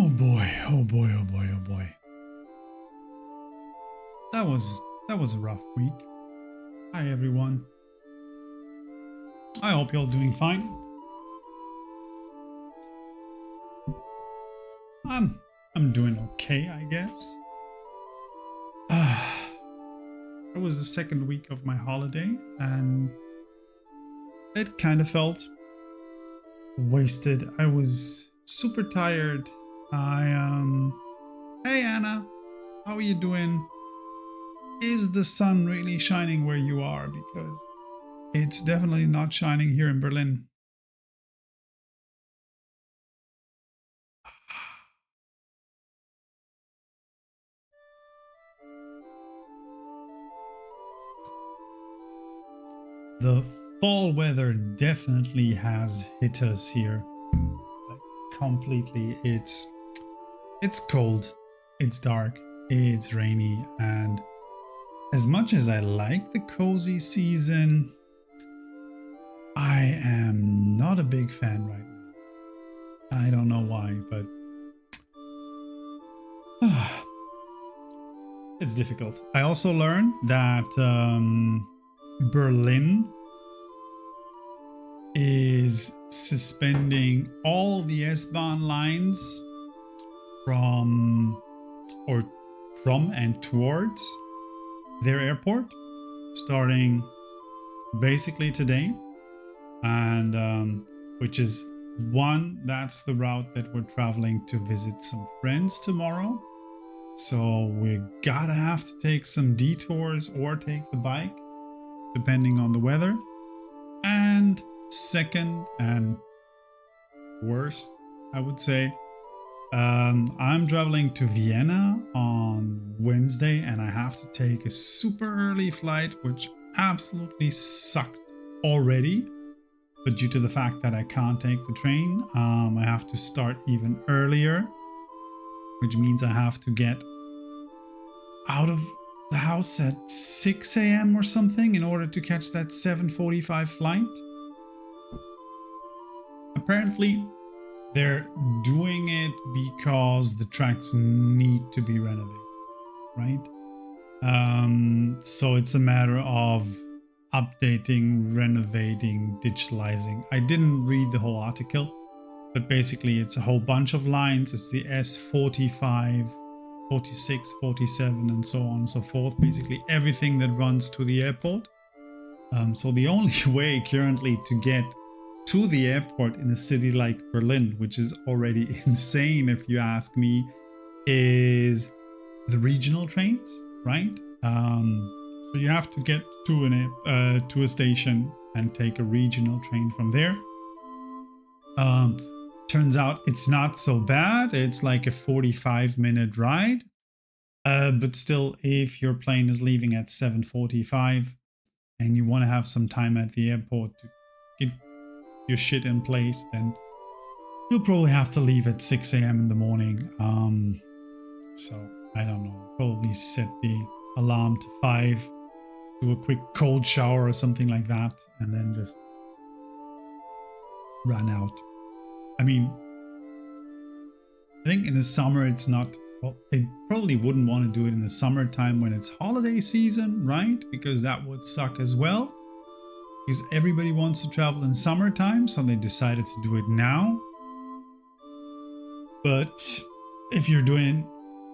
Oh boy, oh boy, oh boy, oh boy. That was a rough week. Hi everyone. I hope you're all doing fine. I'm doing okay, I guess. It was the second week of my holiday and it kind of felt wasted. I was super tired. Hey Anna, how are you doing? Is the sun really shining where you are? Because it's definitely not shining here in Berlin. The fall weather definitely has hit us here. Like, completely. It's cold, it's dark, it's rainy, and as much as I like the cozy season, I am not a big fan right now. I don't know why, but it's difficult. I also learned that Berlin is suspending all the S-Bahn lines from and towards their airport starting basically today, and which is that's the route that we're traveling to visit some friends tomorrow. So we gotta have to take some detours or take the bike depending on the weather. And second and worst, I would say, I'm traveling to Vienna on Wednesday and I have to take a super early flight, which absolutely sucked already. But due to the fact that I can't take the train, I have to start even earlier, which means I have to get out of the house at 6 a.m. or something in order to catch that 7:45 flight. Apparently, they're doing it because the tracks need to be renovated, right? So it's a matter of updating, renovating, digitalizing. I didn't read the whole article, but basically it's a whole bunch of lines. It's the S45, 46, 47, and so on and so forth. Basically everything that runs to the airport. So the only way currently to get to the airport in a city like Berlin, which is already insane if you ask me, is the regional trains, right? So you have to get to a station and take a regional train from there. Turns out it's not so bad. It's like a 45-minute ride. But still, if your plane is leaving at 7:45 and you want to have some time at the airport to get your shit in place, then you'll probably have to leave at 6 a.m. in the morning. So I don't know, probably set the alarm to 5, do a quick cold shower or something like that, and then just run out. I mean, I think in the summer it's not, well, they probably wouldn't want to do it in the summertime when it's holiday season, right? Because that would suck as well. Because everybody wants to travel in summertime, so they decided to do it now. But if you're doing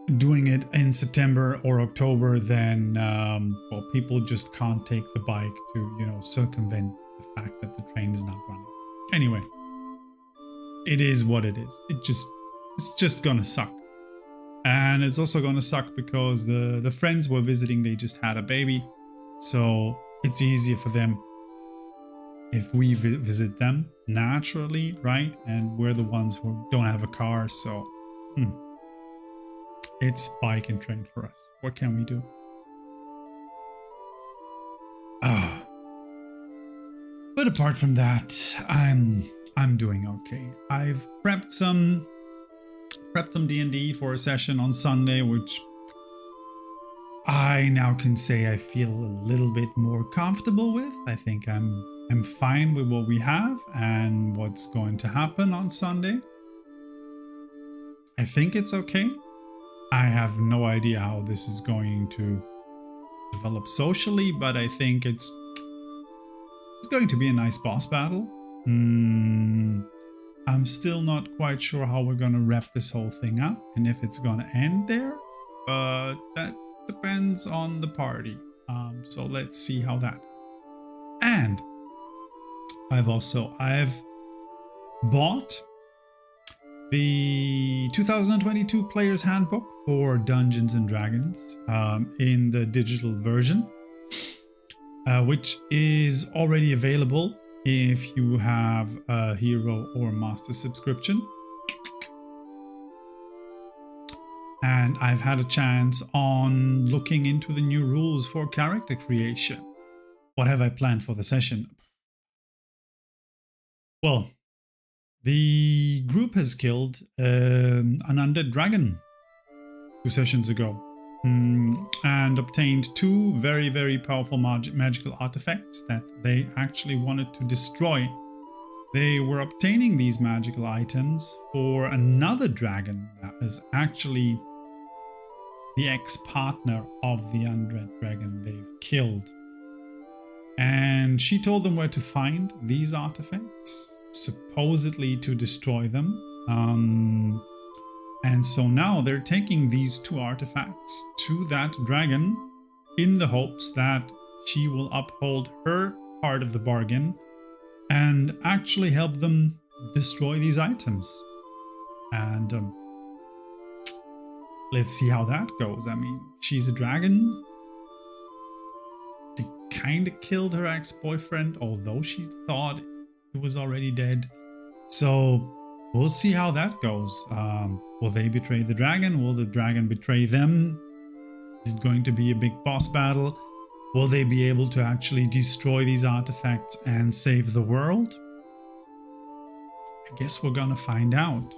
it in September or October, then well, people just can't take the bike to, you know, circumvent the fact that the train is not running. Anyway, it is what it is. It's just gonna suck. And it's also gonna suck because the friends we're visiting, they just had a baby, so it's easier for them if we visit them naturally, right? And we're the ones who don't have a car, so it's bike and train for us. What can we do? But apart from that, I'm doing okay. I've prepped some D&D for a session on Sunday, which I now can say I feel a little bit more comfortable with. I think I'm fine with what we have and what's going to happen on Sunday. I think it's okay. I have no idea how this is going to develop socially, but I think it's going to be a nice boss battle. I'm still not quite sure how we're going to wrap this whole thing up and if it's going to end there, but that depends on the party. So let's see how that. And I've bought the 2022 Player's Handbook for Dungeons and Dragons in the digital version, which is already available if you have a Hero or Master subscription. And I've had a chance on looking into the new rules for character creation. What have I planned for the session? Well, the group has killed an undead dragon 2 sessions ago and obtained 2 very, very powerful magical artifacts that they actually wanted to destroy. They were obtaining these magical items for another dragon that is actually the ex-partner of the undead dragon they've killed. And she told them where to find these artifacts, supposedly to destroy them. And so now they're taking these 2 artifacts to that dragon in the hopes that she will uphold her part of the bargain and actually help them destroy these items. And let's see how that goes. I mean, she's a dragon. She kind of killed her ex-boyfriend, although she thought he was already dead. So we'll see how that goes. Will they betray the dragon? Will the dragon betray them? Is it going to be a big boss battle? Will they be able to actually destroy these artifacts and save the world? I guess we're gonna find out.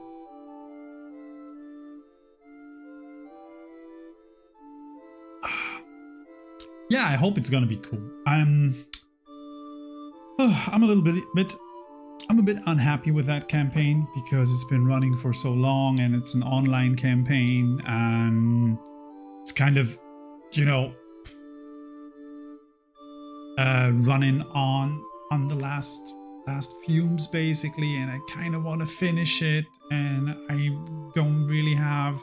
Yeah, I hope it's gonna be cool. I'm a bit unhappy with that campaign because it's been running for so long and it's an online campaign and it's kind of, you know, running on the last fumes basically, and I kind of want to finish it, and I don't really have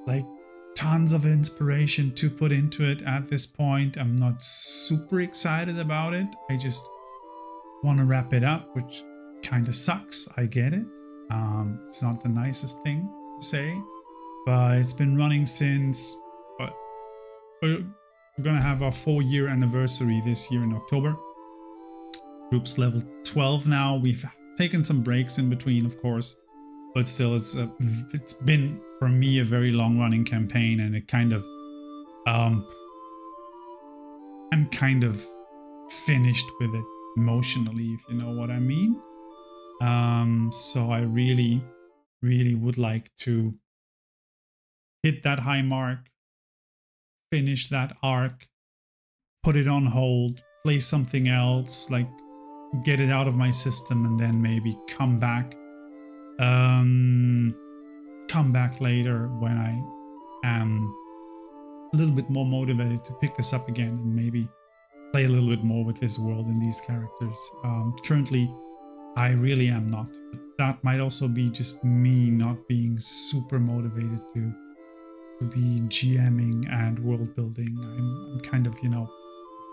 like tons of inspiration to put into it at this point. I'm not super excited about it. I just want to wrap it up, which kind of sucks. I get it. It's not the nicest thing to say, but it's been running since we're gonna have our 4-year anniversary this year in October. Group's level 12 now. We've taken some breaks in between, of course, but still it's been for me a very long running campaign, and it kind of I'm kind of finished with it emotionally, if you know what I mean. So I really would like to hit that high mark, finish that arc, put it on hold, play something else, like get it out of my system, and then maybe come back later when I am a little bit more motivated to pick this up again and maybe play a little bit more with this world and these characters. Currently I really am not, but that might also be just me not being super motivated to be GMing and world building. I'm kind of, you know,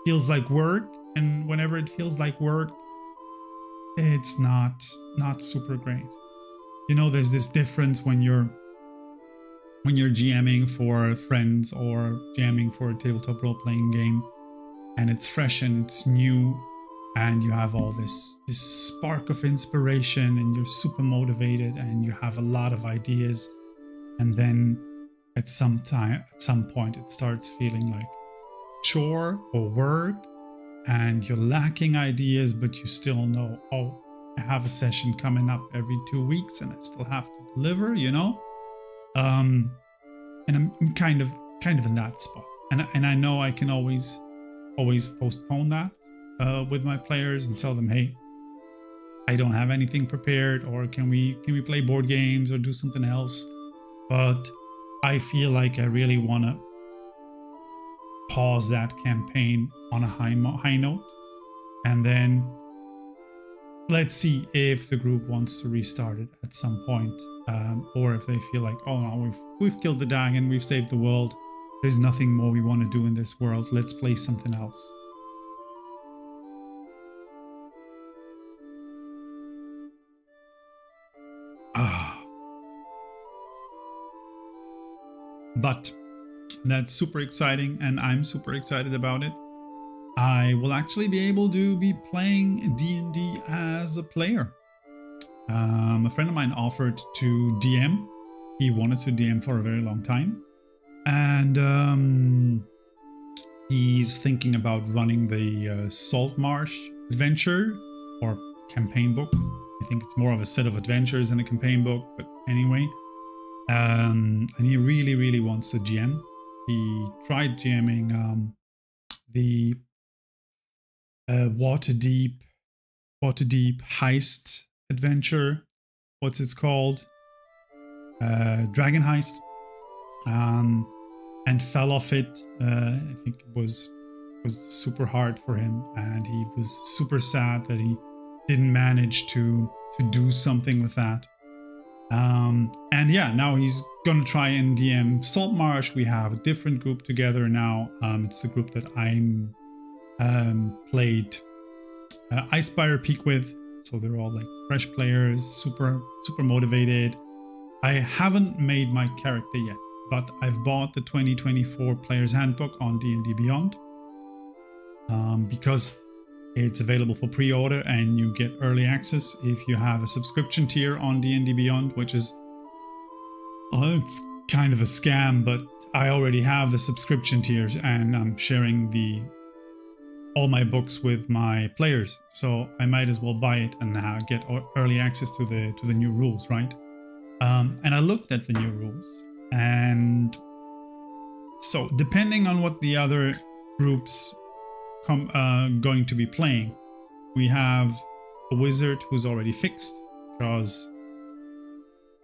feels like work, and whenever it feels like work, it's not super great. You know, there's this difference when you're GMing for friends or GMing for a tabletop role-playing game, and it's fresh and it's new, and you have all this spark of inspiration, and you're super motivated, and you have a lot of ideas, and then at some point it starts feeling like chore or work, and you're lacking ideas, but you still know, oh, I have a session coming up every 2 weeks and I still have to deliver, you know? And I'm kind of in that spot. And I know I can always postpone that with my players and tell them, hey, I don't have anything prepared, or can we play board games or do something else? but I feel like I really want to pause that campaign on a high note, and then let's see if the group wants to restart it at some point, or if they feel like, oh no, we've killed the dragon, we've saved the world, there's nothing more we want to do in this world, let's play something else. But that's super exciting, and I'm super excited about it. I will actually be able to be playing D&D as a player. A friend of mine offered to DM. He wanted to DM for a very long time. And he's thinking about running the Salt Marsh adventure or campaign book. I think it's more of a set of adventures than a campaign book, but anyway. And he really, really wants to GM. He tried GMing the Waterdeep heist adventure. What's it called? Dragon Heist. And fell off it. I think it was super hard for him, and he was super sad that he didn't manage to do something with that. And yeah, now he's gonna try and DM Saltmarsh. We have a different group together now. It's the group that I'm played Icespire Peak with, so they're all like fresh players, super motivated. I haven't made my character yet, but I've bought the 2024 Player's Handbook on D&D Beyond, because it's available for pre-order and you get early access if you have a subscription tier on D&D Beyond, which is, it's kind of a scam, but I already have the subscription tiers and I'm sharing all my books with my players, so I might as well buy it and get early access to the new rules, right? And I looked at the new rules, and so depending on what the other groups going to be playing, we have a wizard who's already fixed because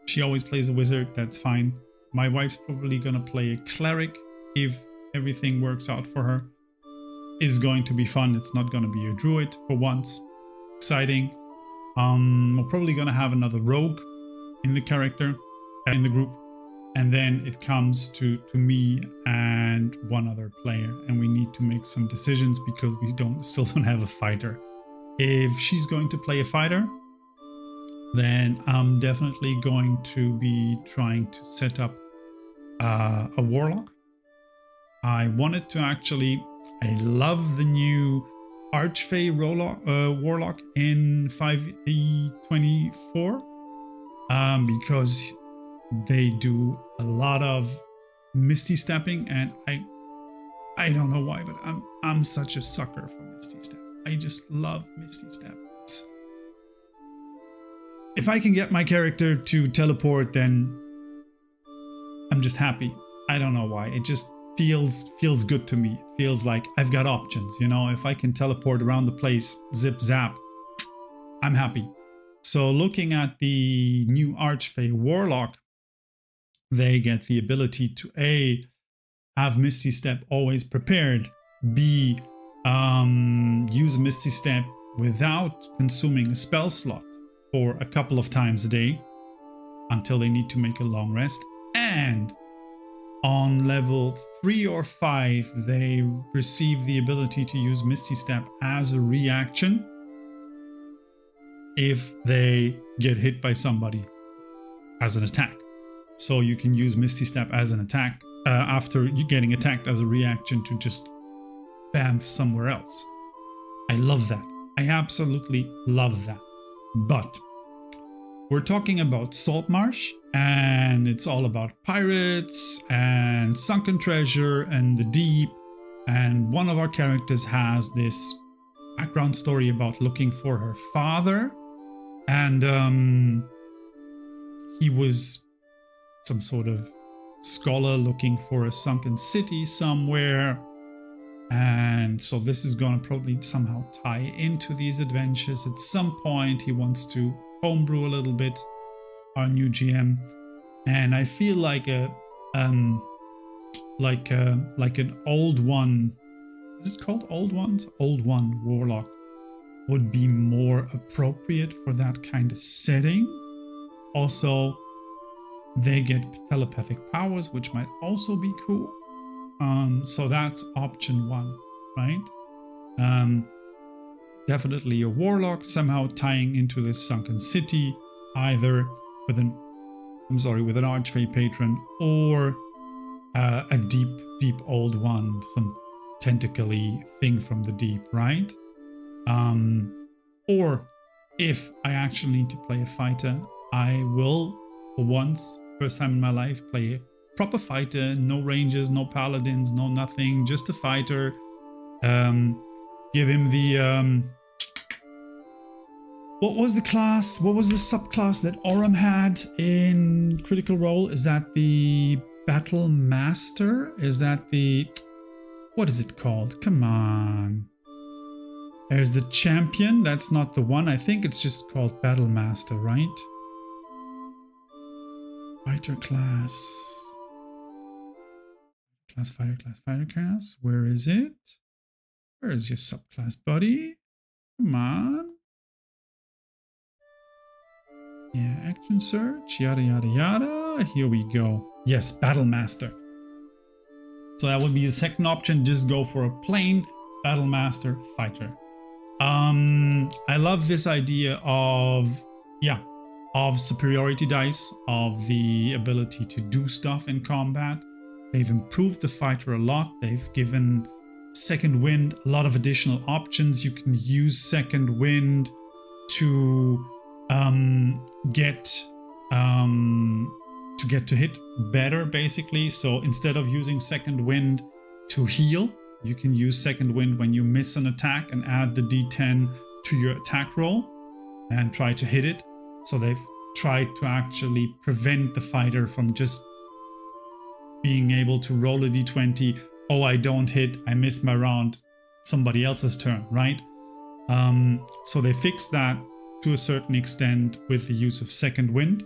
she always plays a wizard. That's fine. My wife's probably gonna play a cleric if everything works out for her. Is going to be fun. It's not gonna be a druid for once. Exciting. We're probably gonna have another rogue in the group, and then it comes to me and one other player, and we need to make some decisions because we still don't have a fighter. If she's going to play a fighter, then I'm definitely going to be trying to set up a warlock. I wanted to I love the new Archfey warlock in 5e24 because they do a lot of misty stepping, and I don't know why, but I'm such a sucker for misty step. I just love misty step. If I can get my character to teleport, then I'm just happy. I don't know why. It just feels good to me. It feels like I've got options, you know. If I can teleport around the place, zip zap, I'm happy. So looking at the new Archfey warlock, they get the ability to A, have Misty Step always prepared, B, use Misty Step without consuming a spell slot for a couple of times a day until they need to make a long rest, and on level 3 or 5 they receive the ability to use Misty Step as a reaction if they get hit by somebody as an attack. So you can use Misty Step as an attack after you getting attacked as a reaction to just bamf somewhere else. I love that. I absolutely love that. But we're talking about Saltmarsh, and it's all about pirates and sunken treasure and the deep. And one of our characters has this background story about looking for her father, and he was some sort of scholar looking for a sunken city somewhere. And so this is going to probably somehow tie into these adventures. At some point he wants to homebrew a little bit, our new GM. And I feel like like an old one. Is it called old ones? Old one warlock would be more appropriate for that kind of setting. Also, they get telepathic powers, which might also be cool. So that's option one, right? Definitely a warlock, somehow tying into this sunken city, either with an archfey patron or a deep old one, some tentacly thing from the deep, right? Or if I actually need to play a fighter, I will, for once, first time in my life, play a proper fighter, no rangers, no paladins, no nothing, just a fighter. Give him the what was the class? What was the subclass that Aurum had in Critical Role? Is that the Battle Master? Is that the... what is it called? Come on. There's the Champion. That's not the one. I think it's just called Battle Master, right? Fighter class. Fighter class. Where is it? Where is your subclass, buddy? Come on. Yeah, action search, yada, yada, yada. Here we go. Yes, Battle Master. So that would be the second option. Just go for a plain Battle Master fighter. I love this idea of superiority dice, of the ability to do stuff in combat. They've improved the fighter a lot. They've given Second Wind a lot of additional options. You can use Second Wind to get to hit better, basically. So instead of using Second Wind to heal, you can use Second Wind when you miss an attack and add the d10 to your attack roll and try to hit it. So they've tried to actually prevent the fighter from just being able to roll a d20. Oh, I don't hit, I miss my round, somebody else's turn, right? So they fixed that to a certain extent with the use of Second Wind.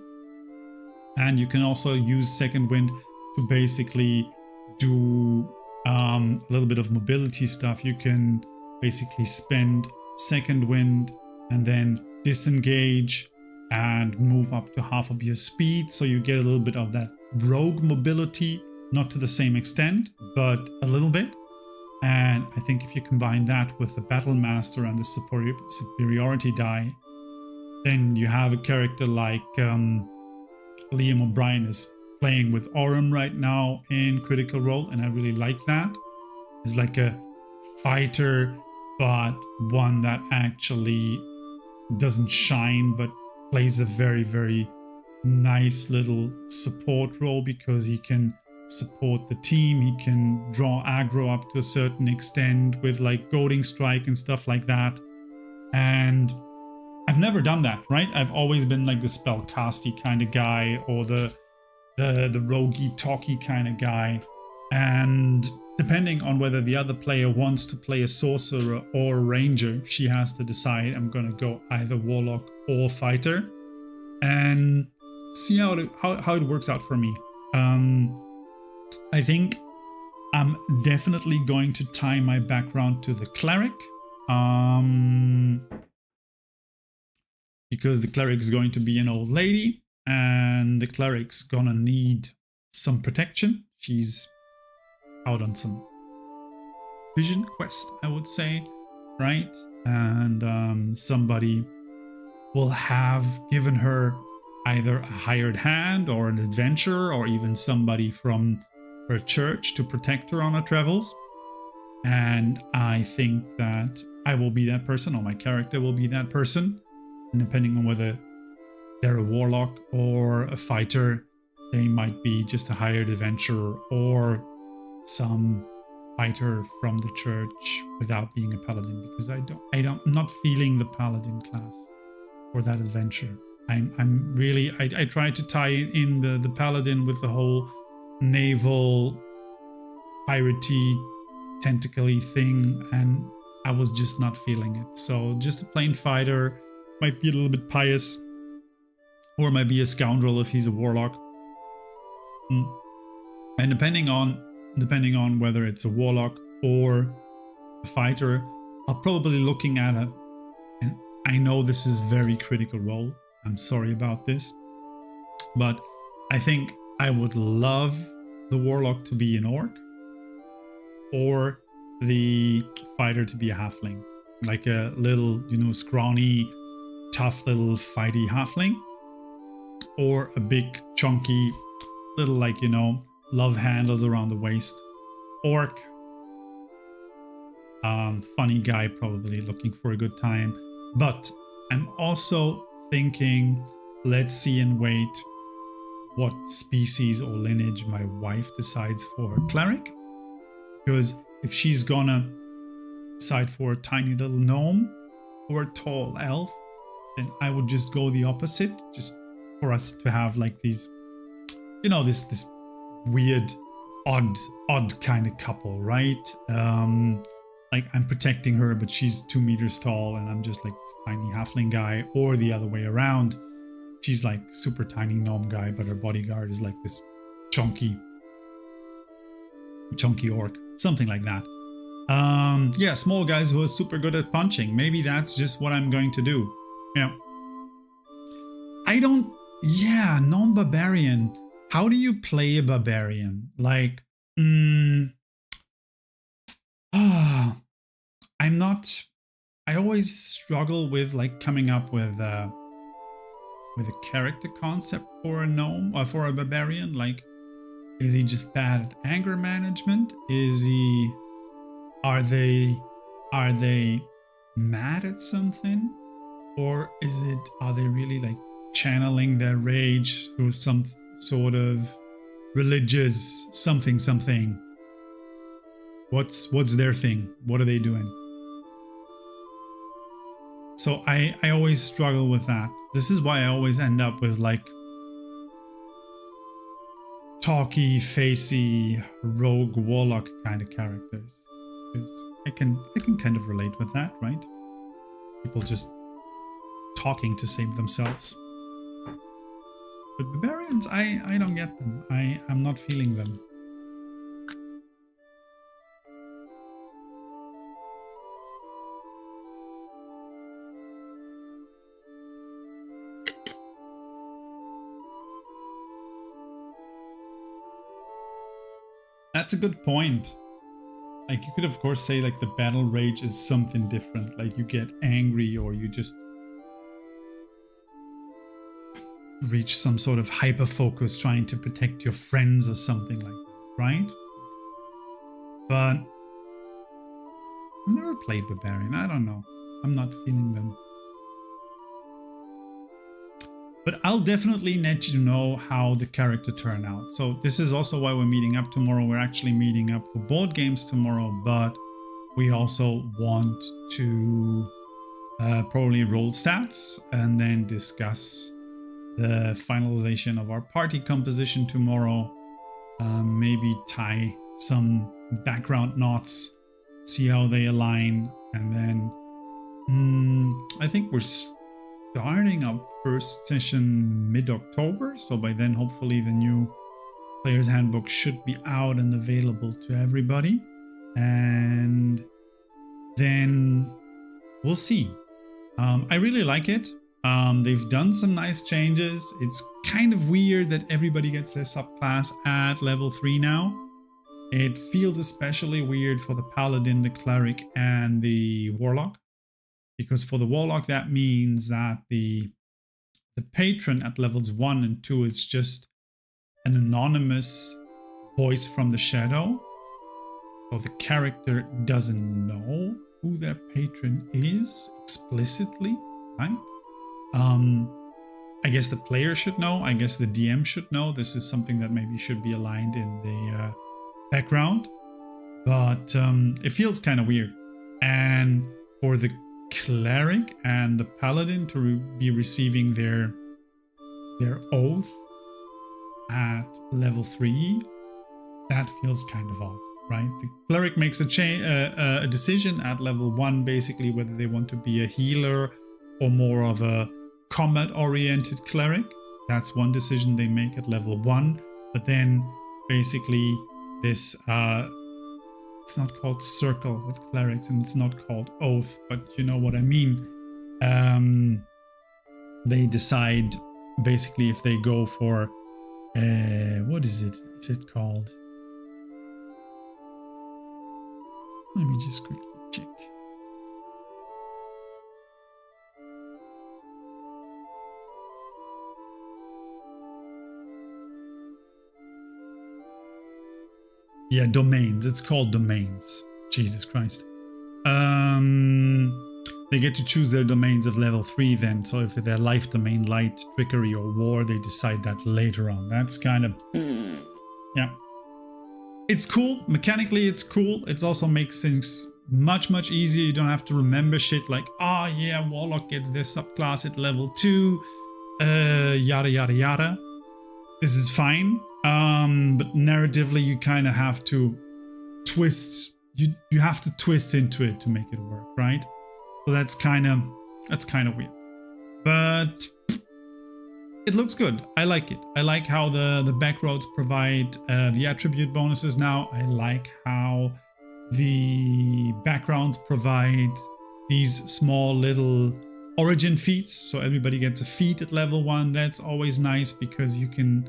And you can also use Second Wind to basically do a little bit of mobility stuff. You can basically spend Second Wind and then disengage and move up to half of your speed. So you get a little bit of that rogue mobility, not to the same extent, but a little bit. And I think if you combine that with the Battle Master and the superiority die, then you have a character like Liam O'Brien is playing with Aurum right now in Critical Role, and I really like that. It's like a fighter, but one that actually doesn't shine, but plays a very, very nice little support role because he can support the team. He can draw aggro up to a certain extent with like Goading Strike and stuff like that. And I've never done that, right? I've always been like the spellcasty kind of guy or the roguey talky kind of guy. And depending on whether the other player wants to play a sorcerer or a ranger, she has to decide, I'm going to go either warlock or fighter, and see how it works out for me. I think I'm definitely going to tie my background to the cleric. Because the cleric's going to be an old lady, and the cleric's gonna need some protection. She's out on some vision quest, I would say, right? And somebody will have given her either a hired hand or an adventurer or even somebody from her church to protect her on her travels. And I think that I will be that person, or my character will be that person. And depending on whether they're a warlock or a fighter, they might be just a hired adventurer or some fighter from the church without being a paladin, because I'm not feeling the paladin class for that adventure. I'm really, I tried to tie in the paladin with the whole naval piratey tentacly thing, and I was just not feeling it. So just a plain fighter. Might be a little bit pious, or might be a scoundrel if he's a warlock. Mm. And depending on whether it's a warlock or a fighter, I'll probably looking at it. And I know this is very critical role. I'm sorry about this, but I think I would love the warlock to be an orc or the fighter to be a halfling, like a little, you know, scrawny, tough little fighty halfling, or a big chunky little, like, you know, love handles around the waist orc. Funny guy, probably looking for a good time. But I'm also thinking, let's see and wait what species or lineage my wife decides for her cleric. Because if she's gonna decide for a tiny little gnome or a tall elf, then I would just go the opposite, just for us to have like these, you know, this weird, odd kind of couple, right? Like I'm protecting her, but she's 2 meters tall and I'm just like this tiny halfling guy, or the other way around. She's like super tiny gnome guy, but her bodyguard is like this chunky orc, something like that. Yeah, small guys who are super good at punching. Maybe that's just what I'm going to do. Yeah. Yeah, gnome barbarian. How do you play a barbarian? Like, I always struggle with like coming up with a character concept for a gnome or for a barbarian. Like, is he just bad at anger management? Are they mad at something? Or are they really like channeling their rage through some sort of religious something? What's their thing? What are they doing? So I always struggle with that. This is why I always end up with like talky, facey, rogue warlock kind of characters. Because I can kind of relate with that, right? People just talking to save themselves. But barbarians, I don't get them. I'm not feeling them. That's a good point. Like, you could of course say like the battle rage is something different. Like you get angry or you just reach some sort of hyper focus trying to protect your friends or something like that, right? But I've never played barbarian. I don't know. I'm not feeling them. But I'll definitely let you know how the character turn out. So this is also why we're meeting up tomorrow. We're actually meeting up for board games tomorrow, but we also want to probably roll stats and then discuss the finalization of our party composition tomorrow. Maybe tie some background knots, see how they align, and then I think we're starting up first session mid-October, so by then hopefully the new player's handbook should be out and available to everybody, and then we'll see. I really like it. They've done some nice changes. It's kind of weird that everybody gets their subclass at level 3 now. It feels especially weird for the paladin, the cleric, and the warlock. Because for the warlock, that means that the patron at levels 1 and 2 is just an anonymous voice from the shadow. So the character doesn't know who their patron is explicitly, right? I guess the player should know. I guess the DM should know. This is something that maybe should be aligned in the background. But it feels kind of weird. And for the cleric and the paladin to be receiving their oath at level 3, that feels kind of odd, right? The cleric makes a decision at level 1, basically whether they want to be a healer or more of a combat oriented cleric. That's one decision they make at level 1. But then basically this, it's not called circle with clerics, and it's not called oath, but you know what I mean. They decide basically if they go for, what is it? Is it called? Let me just quickly check. Yeah, domains. It's called domains. Jesus Christ. They get to choose their domains of level 3 then. So if they're life domain, light, trickery, or war, they decide that later on. That's kind of... yeah. It's cool. Mechanically, it's cool. It also makes things much, much easier. You don't have to remember shit like, oh yeah, Warlock gets their subclass at level 2. Yada, yada, yada. This is fine. But narratively, you kind of have to twist. You have to twist into it to make it work, right? So that's kind of weird. But it looks good. I like it. I like how the back roads provide the attribute bonuses now. I like how the backgrounds provide these small little origin feats. So everybody gets a feat at level 1. That's always nice because you can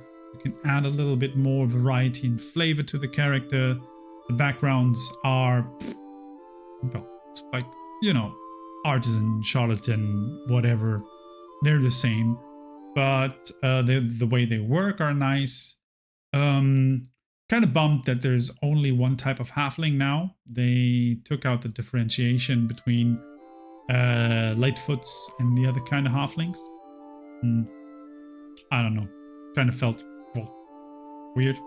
add a little bit more variety and flavor to the character. The backgrounds are, well, like, you know, artisan, charlatan, whatever. They're the same, but the way they work are nice. Kind of bummed that there's only one type of halfling now. They took out the differentiation between Lightfoots and the other kind of halflings. I don't know. Kind of felt weird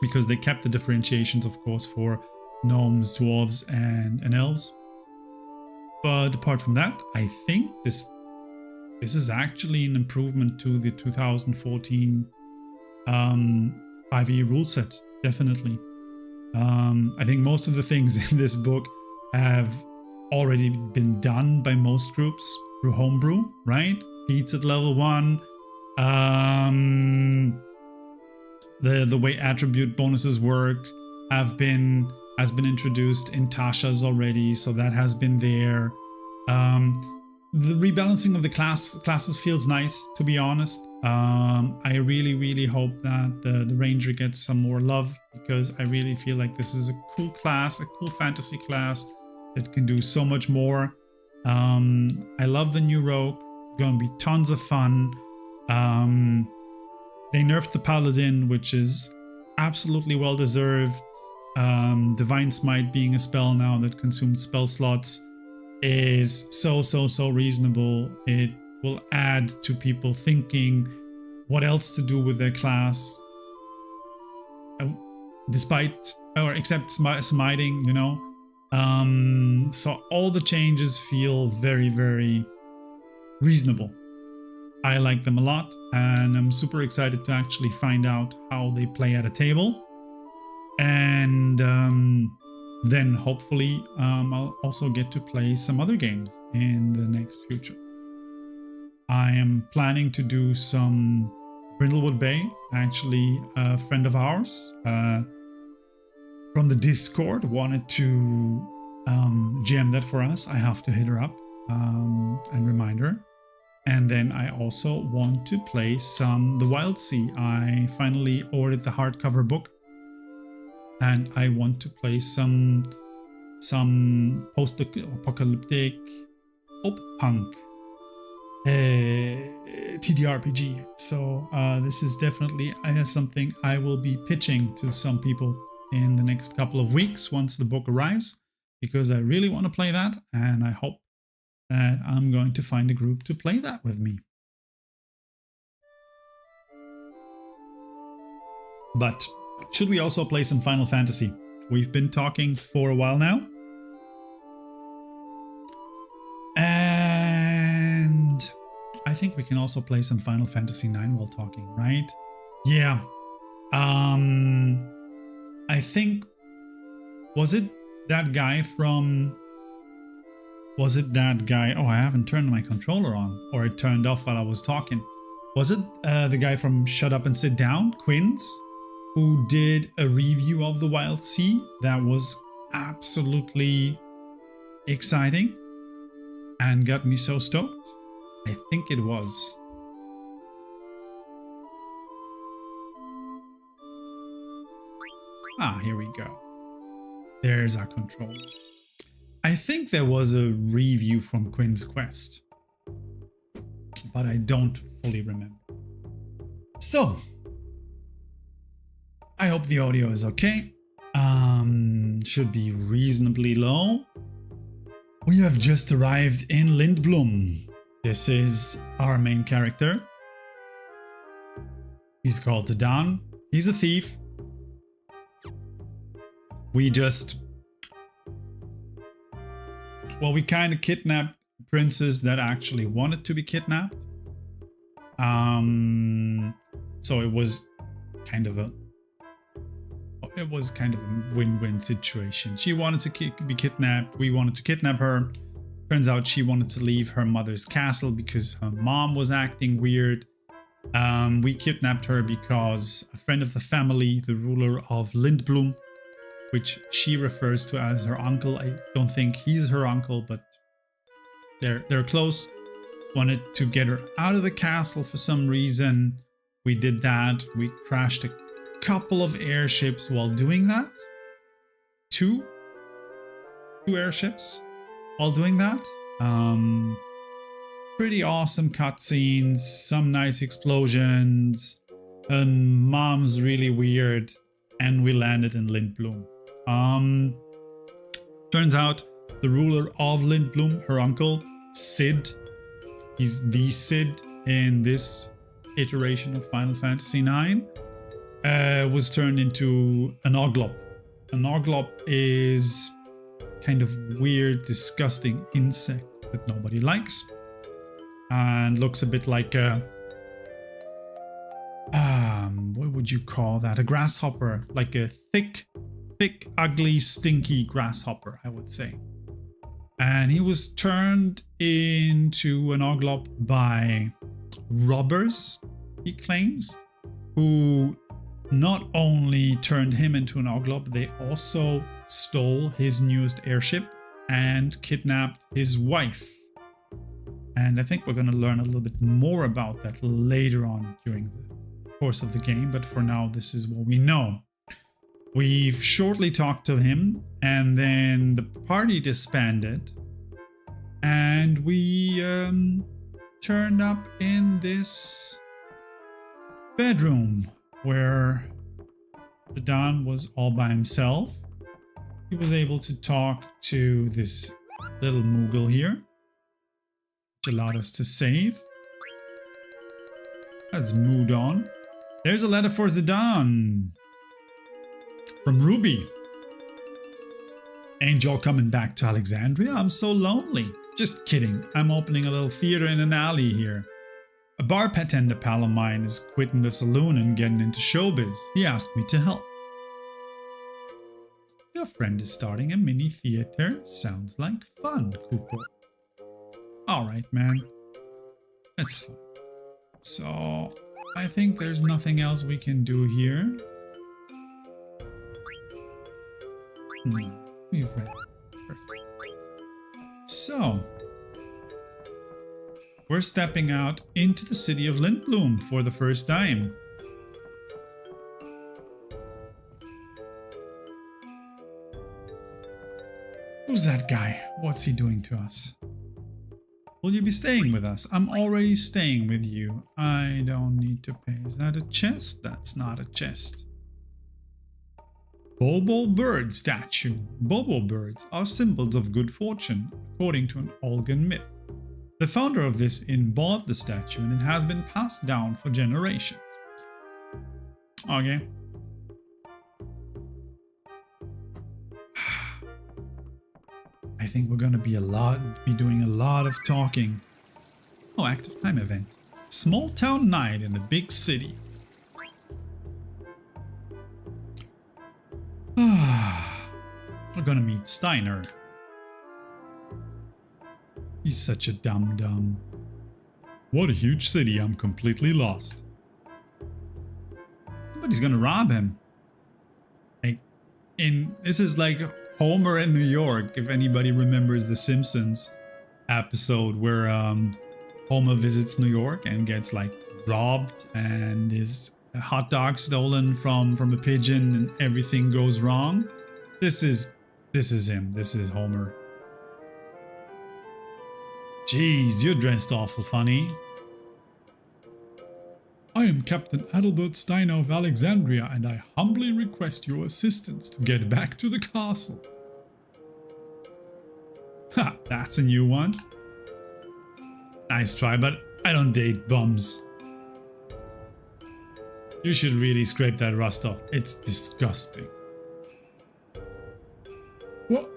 because they kept the differentiations, of course, for gnomes, dwarves, and elves. But apart from that, I think this is actually an improvement to the 2014 5e rule set. Definitely. I think most of the things in this book have already been done by most groups through homebrew, right? Feats at level 1. The way attribute bonuses work has been introduced in Tasha's already, so that has been there. The rebalancing of the classes feels nice, to be honest. I really hope that the Ranger gets some more love, because I really feel like this is a cool class, a cool fantasy class that can do so much more. I love the new Rogue. It's going to be tons of fun. They nerfed the Paladin, which is absolutely well deserved. Divine Smite being a spell now that consumes spell slots is so reasonable. It will add to people thinking what else to do with their class, except smiting, you know. So all the changes feel very reasonable. I like them a lot, and I'm super excited to actually find out how they play at a table. And then hopefully I'll also get to play some other games in the next future. I am planning to do some Brindlewood Bay. Actually, a friend of ours from the Discord wanted to jam that for us. I have to hit her up and remind her. And then I also want to play the Wild Sea. I finally ordered the hardcover book, and I want to play some post-apocalyptic punk TTRPG. So this is definitely something I will be pitching to some people in the next couple of weeks once the book arrives, because I really want to play that, and I hope that I'm going to find a group to play that with me. But should we also play some Final Fantasy? We've been talking for a while now. And I think we can also play some Final Fantasy 9 while talking, right? Yeah. I think, was it that guy? Oh, I haven't turned my controller on, or it turned off while I was talking. Was it the guy from Shut Up and Sit Down, Quinns? who did a review of the Wild Sea that was absolutely exciting and got me so stoked. I think it was. Ah, here we go. There's our controller. I think there was a review from Quinn's Quest, but I don't fully remember. So, I hope the audio is okay. Should be reasonably low. We have just arrived in Lindblum. This is our main character. He's called Zidane. He's a thief. We kind of kidnapped princes that actually wanted to be kidnapped. So it was kind of a win-win situation. She wanted to be kidnapped. We wanted to kidnap her. Turns out she wanted to leave her mother's castle because her mom was acting weird. We kidnapped her because a friend of the family, the ruler of Lindblum, which she refers to as her uncle. I don't think he's her uncle, but they're close. Wanted to get her out of the castle for some reason. We did that. We crashed a couple of airships while doing that. Two airships while doing that. Pretty awesome cutscenes, some nice explosions. Mom's really weird, and we landed in Lindblum. Turns out the ruler of Lindblum, her uncle, Cid, he's the Cid in this iteration of Final Fantasy IX, was turned into an oglop. An oglop is kind of weird, disgusting insect that nobody likes, and looks a bit like a what would you call that? A grasshopper, like a thick, ugly, stinky grasshopper, I would say. And he was turned into an oglop by robbers, he claims, who not only turned him into an oglop, they also stole his newest airship and kidnapped his wife. And I think we're going to learn a little bit more about that later on during the course of the game, but for now, this is what we know. We've shortly talked to him, and then the party disbanded, and we turned up in this bedroom where Zidane was all by himself. He was able to talk to this little Moogle here, which allowed us to save. Let's move on. There's a letter for Zidane from Ruby. Angel coming back to Alexandria? I'm so lonely. Just kidding. I'm opening a little theater in an alley here. A bartender pal of mine is quitting the saloon and getting into showbiz. He asked me to help. Your friend is starting a mini theater. Sounds like fun, Kupo. Alright, man. It's fine. So, I think there's nothing else we can do here. We've read it. Perfect. So, we're stepping out into the city of Lindblum for the first time. Who's that guy? What's he doing to us? Will you be staying with us? I'm already staying with you. I don't need to pay. Is that a chest? That's not a chest. Bobo bird statue. Bobo birds are symbols of good fortune, according to an Olgan myth. The founder of this inn bought the statue and it has been passed down for generations. Okay. I think we're gonna be doing a lot of talking. Oh, active time event. Small town night in a big city. We're gonna meet Steiner. He's such a dum-dum. What a huge city, I'm completely lost. Somebody's gonna rob him. this is like Homer in New York, if anybody remembers the Simpsons episode where Homer visits New York and gets like robbed and his hot dog stolen from a pigeon and everything goes wrong. This is him. This is Homer. Jeez, you're dressed awful funny. I am Captain Adalbert Steiner of Alexandria, and I humbly request your assistance to get back to the castle. Ha, that's a new one. Nice try, but I don't date bums. You should really scrape that rust off. It's disgusting. What?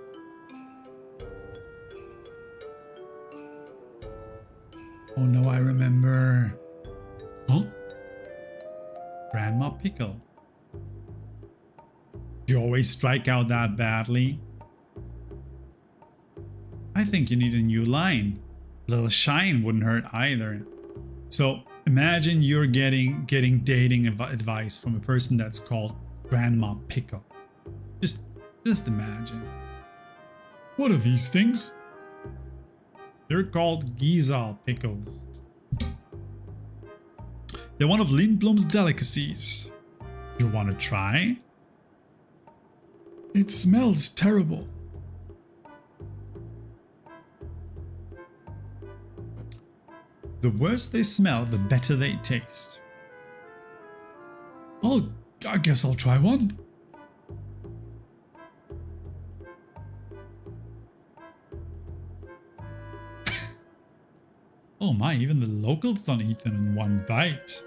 Oh no, I remember. Huh? Grandma Pickle. You always strike out that badly. I think you need a new line. A little shine wouldn't hurt either. So imagine you're getting dating advice from a person that's called Grandma Pickle. Just imagine. What are these things? They're called Giza pickles. They're one of Lindblum's delicacies. You want to try? It smells terrible. The worse they smell, the better they taste. Oh, I guess I'll try one. Oh my, even the locals don't eat them in one bite.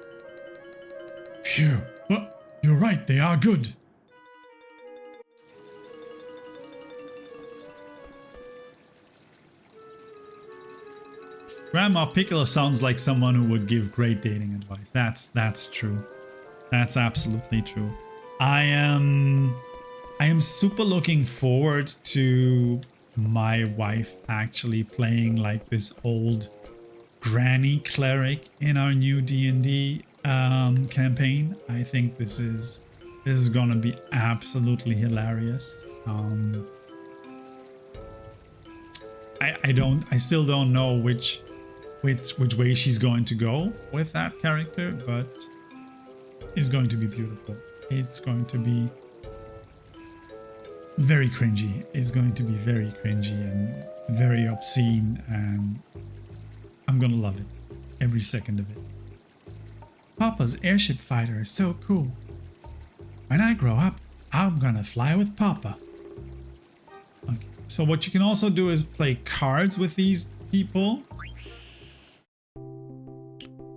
Phew, but you're right, they are good. Grandma Pickle sounds like someone who would give great dating advice. That's true. That's absolutely true. I am super looking forward to my wife actually playing like this old granny cleric in our new D&D campaign. I think this is gonna be absolutely hilarious. I still don't know which way she's going to go with that character, but it's going to be beautiful. It's going to be very cringy. It's going to be very cringy and very obscene, and I'm gonna love it. Every second of it. Papa's airship fighter is so cool. When I grow up, I'm gonna fly with Papa. Okay, so what you can also do is play cards with these people.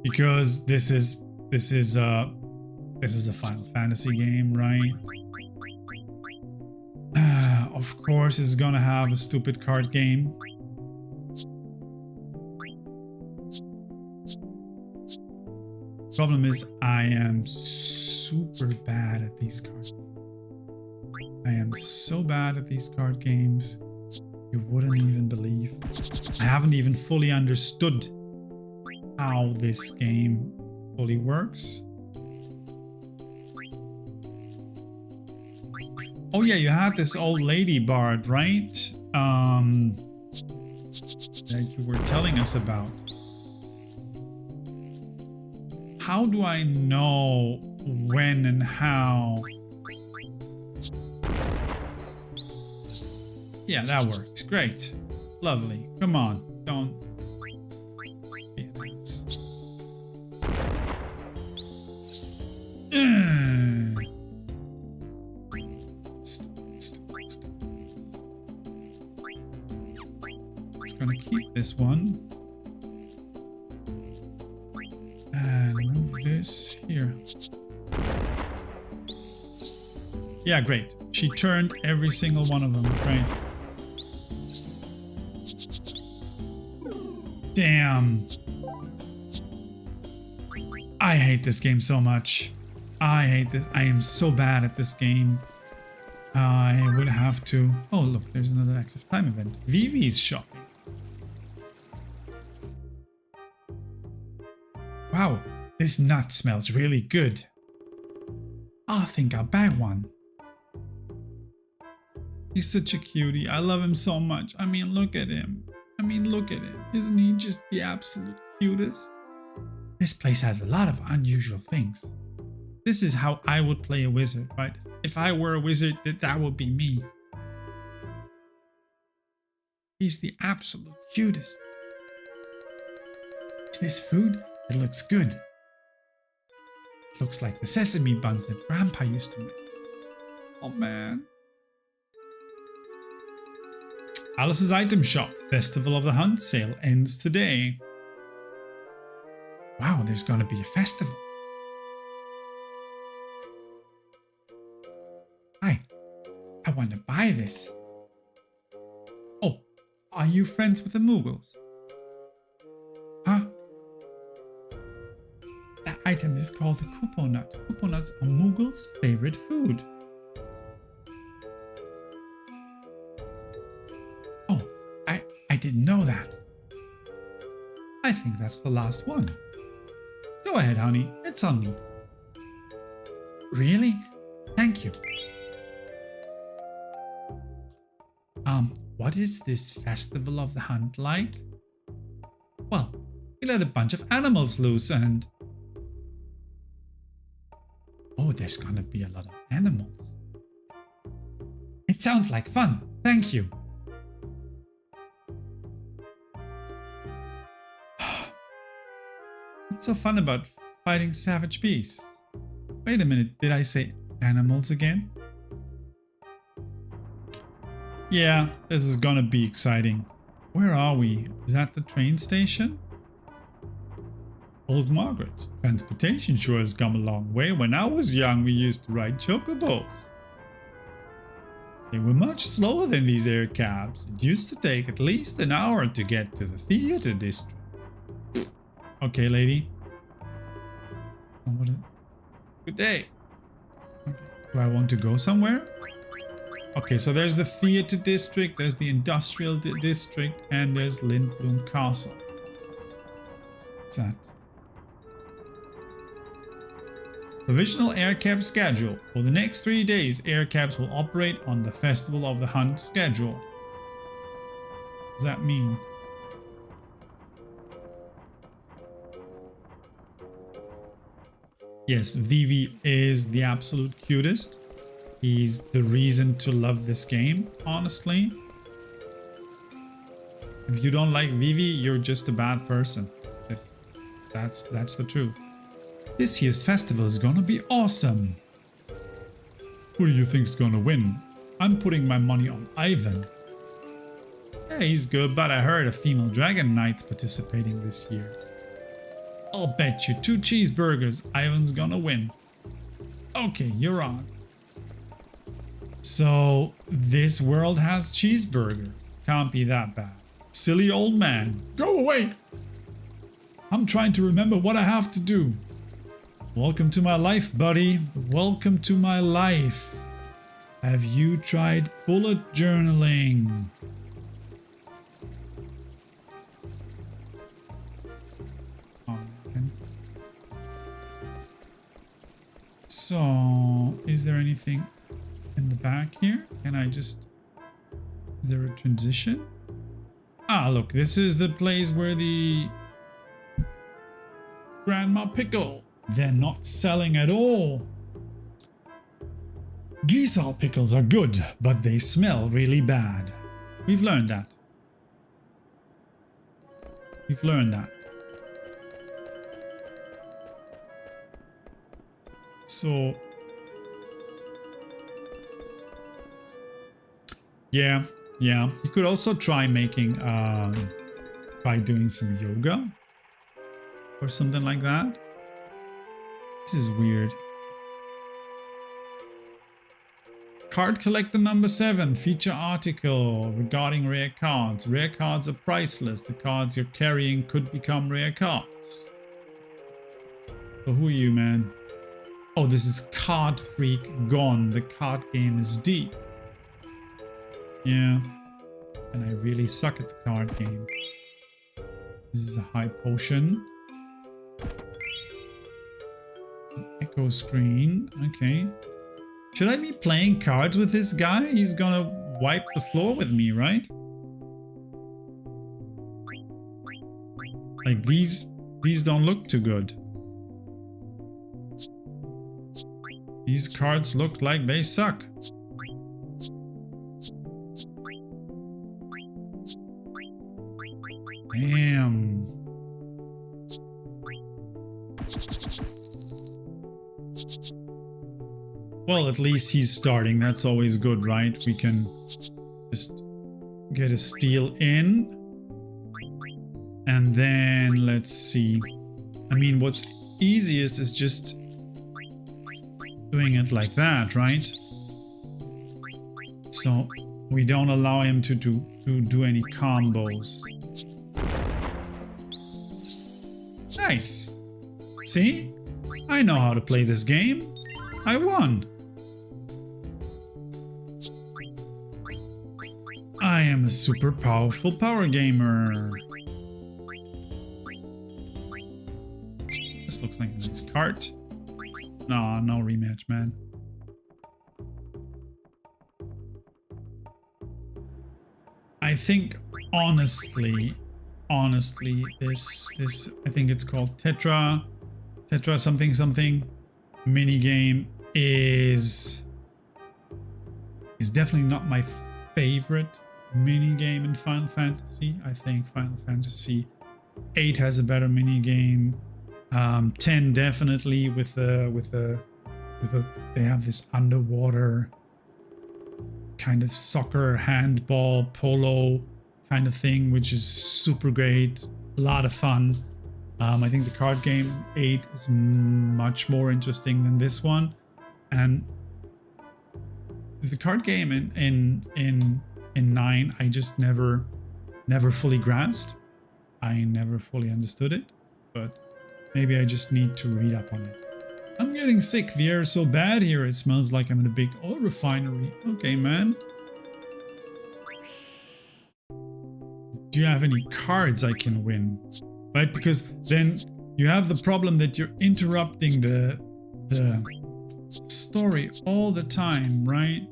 Because this is a Final Fantasy game, right? Of course it's gonna have a stupid card game. Problem is, I am super bad at these card games. I am so bad at these card games. You wouldn't even believe. I haven't even fully understood how this game fully works. Oh yeah, you had this old lady bard, right? That you were telling us about. How do I know when and how? Yeah, that worked. Great. Lovely. Come on. Don't be an ass. Just gonna keep this one. And move this here. Yeah, great. She turned every single one of them. Great. Damn. I hate this game so much. I hate this. I am so bad at this game. I would have to... Oh, look, there's another active time event. Vivi's shopping. Wow, this nut smells really good. I think I'll buy one. He's such a cutie. I love him so much. I mean, look at him. Look at him. Isn't he just the absolute cutest? This place has a lot of unusual things. This is how I would play a wizard, right? If I were a wizard, that would be me. He's the absolute cutest. Is this food? It looks good. It looks like the sesame buns that Grandpa used to make. Oh man. Alice's Item Shop. Festival of the Hunt sale ends today. Wow, there's gonna be a festival. Hi, I want to buy this. Oh, are you friends with the Muggles? Huh? That item is called a couponut. Couponuts are Muggles' favorite food. Oh, I didn't know that. I think that's the last one. Go ahead, honey. It's on me. Really? Thank you. What is this Festival of the Hunt like? Well, we let a bunch of animals loose and... Oh, there's gonna be a lot of animals. It sounds like fun. Thank you. What's so fun about fighting savage beasts? Wait a minute, did I say animals again? Yeah, this is gonna be exciting. Where are we? Is that the train station? Old Margaret. Transportation sure has come a long way. When I was young, we used to ride chocobos. They were much slower than these air cabs. It used to take at least an hour to get to the theater district. Okay, lady. Good day. Okay. Do I want to go somewhere? Okay, so there's the theater district, there's the industrial district, and there's Lindblum Castle. What's that? Provisional air cab schedule. For the next 3 days, air cabs will operate on the Festival of the Hunt schedule. What does that mean? Yes, Vivi is the absolute cutest. He's the reason to love this game, honestly. If you don't like Vivi, you're just a bad person. Yes, that's the truth. This year's festival is gonna be awesome. Who do you think's gonna win? I'm putting my money on Ivan. Yeah, he's good, but I heard a female dragon knight's participating this year. I'll bet you 2 cheeseburgers Ivan's gonna win. Okay, you're on. So, this world has cheeseburgers. Can't be that bad. Silly old man. Go away! I'm trying to remember what I have to do. Welcome to my life, buddy. Welcome to my life. Have you tried bullet journaling? Oh, man. So, is there anything in the back here? Can I just... Is there a transition? Ah, look, this is the place where the... Grandma Pickle. They're not selling at all. Geesal pickles are good, but they smell really bad. We've learned that. We've learned that. So... Yeah. You could also try making, try doing some yoga or something like that. This is weird. Card collector number 7, feature article regarding rare cards. Rare cards are priceless. The cards you're carrying could become rare cards. So who are you, man? Oh, this is Card Freak Gone. The card game is deep. Yeah, and I really suck at the card game. This is a high potion. Echo screen. Okay. Should I be playing cards with this guy? He's gonna wipe the floor with me, right? Like these don't look too good. These cards look like they suck. Damn. Well, at least he's starting. That's always good, right? We can just get a steal in. And then let's see. I mean, what's easiest is just doing it like that, right? So we don't allow him to do any combos. Nice. See? I know how to play this game. I won. I am a super powerful power gamer. This looks like a nice cart. No, no rematch, man. I think honestly, this I think it's called Tetra something mini game is definitely not my favorite mini game in Final Fantasy. I think Final Fantasy 8 has a better mini game. 10 definitely with a they have this underwater kind of soccer, handball, polo kind of thing, which is super great, a lot of fun. I think the card game 8 is much more interesting than this one, and the card game in 9 I just never fully grasped. I never fully understood it, but maybe I just need to read up on it. I'm getting sick. The air is so bad here. It smells like I'm in a big oil refinery. Okay, man. Do you have any cards I can win? Right? Because then you have the problem that you're interrupting the story all the time, right?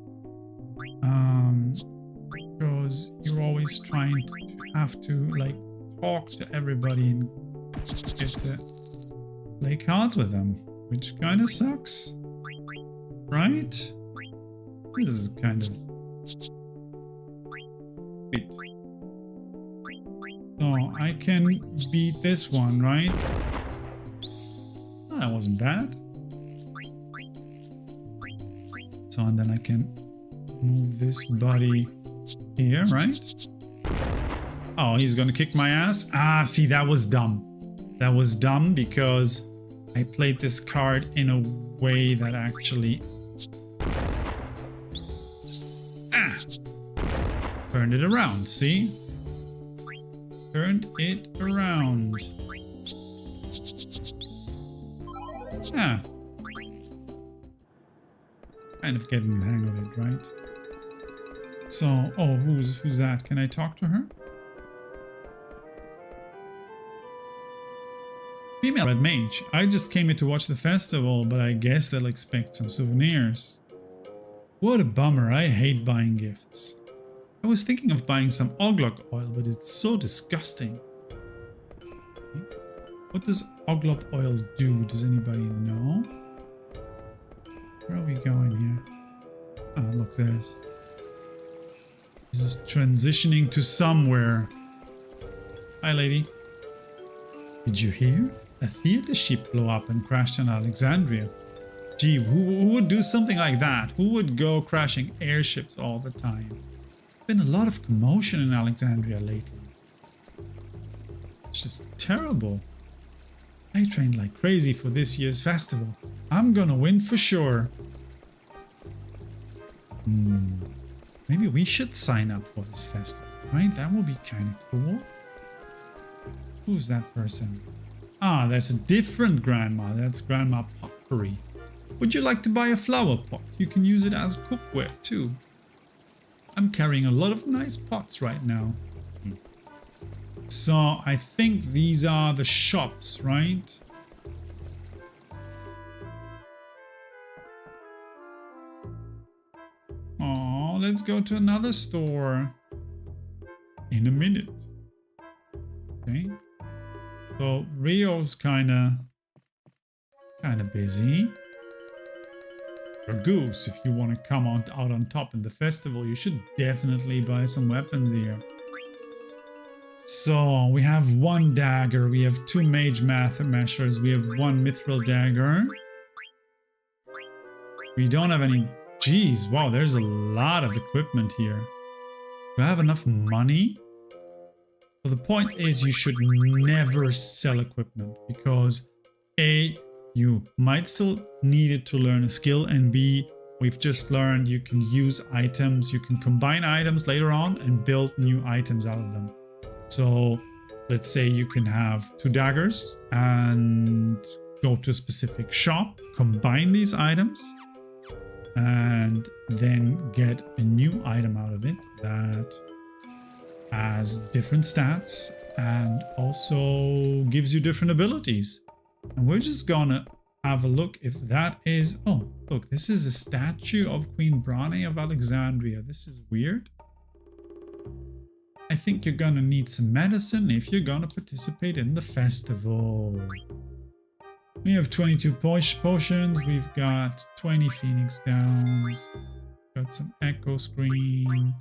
Because you're always trying to have to like talk to everybody and get to play cards with them, which kind of sucks, right? This is kind of sweet. So I can beat this one, right? Oh, that wasn't bad. So and then I can move this buddy here, right? Oh, he's gonna kick my ass? Ah, see, that was dumb. That was dumb because I played this card in a way that actually turned it around, see? Turned it around. Yeah. Kind of getting the hang of it, right? So, oh, who's that? Can I talk to her? Female Red Mage. I just came here to watch the festival, but I guess they'll expect some souvenirs. What a bummer. I hate buying gifts. I was thinking of buying some oglop oil, but it's so disgusting. What does oglop oil do? Does anybody know? Where are we going here? Ah, look, there's... This is transitioning to somewhere. Hi, lady. Did you hear? A theater ship blew up and crashed in Alexandria. Gee, who would do something like that? Who would go crashing airships all the time? Been a lot of commotion in Alexandria lately. It's just terrible. I trained like crazy for this year's festival. I'm gonna win for sure. Maybe we should sign up for this festival, right? That would be kind of cool. Who's that person? Ah, that's a different grandma. That's Grandma Potpourri. Would you like to buy a flower pot? You can use it as cookware too. I'm carrying a lot of nice pots right now. So I think these are the shops, right? Oh, let's go to another store in a minute. Okay. So Rio's kind of busy. For Goose, if you want to come out on top in the festival, you should definitely buy some weapons here. So we have 1 dagger, we have 2 mage measures, we have 1 mithril dagger. We don't have any. Jeez, wow, there's a lot of equipment here. Do I have enough money? So the point is, you should never sell equipment because A, you might still need it to learn a skill, and B, we've just learned you can use items, you can combine items later on and build new items out of them. So let's say you can have 2 daggers and go to a specific shop, combine these items, and then get a new item out of it that has different stats and also gives you different abilities. And we're just gonna have a look if that is... Oh, look, this is a statue of Queen Brahne of Alexandria. This is weird. I think you're gonna need some medicine if you're gonna participate in the festival. We have 22 potions. We've got 20 Phoenix Downs. Got some Echo Screen.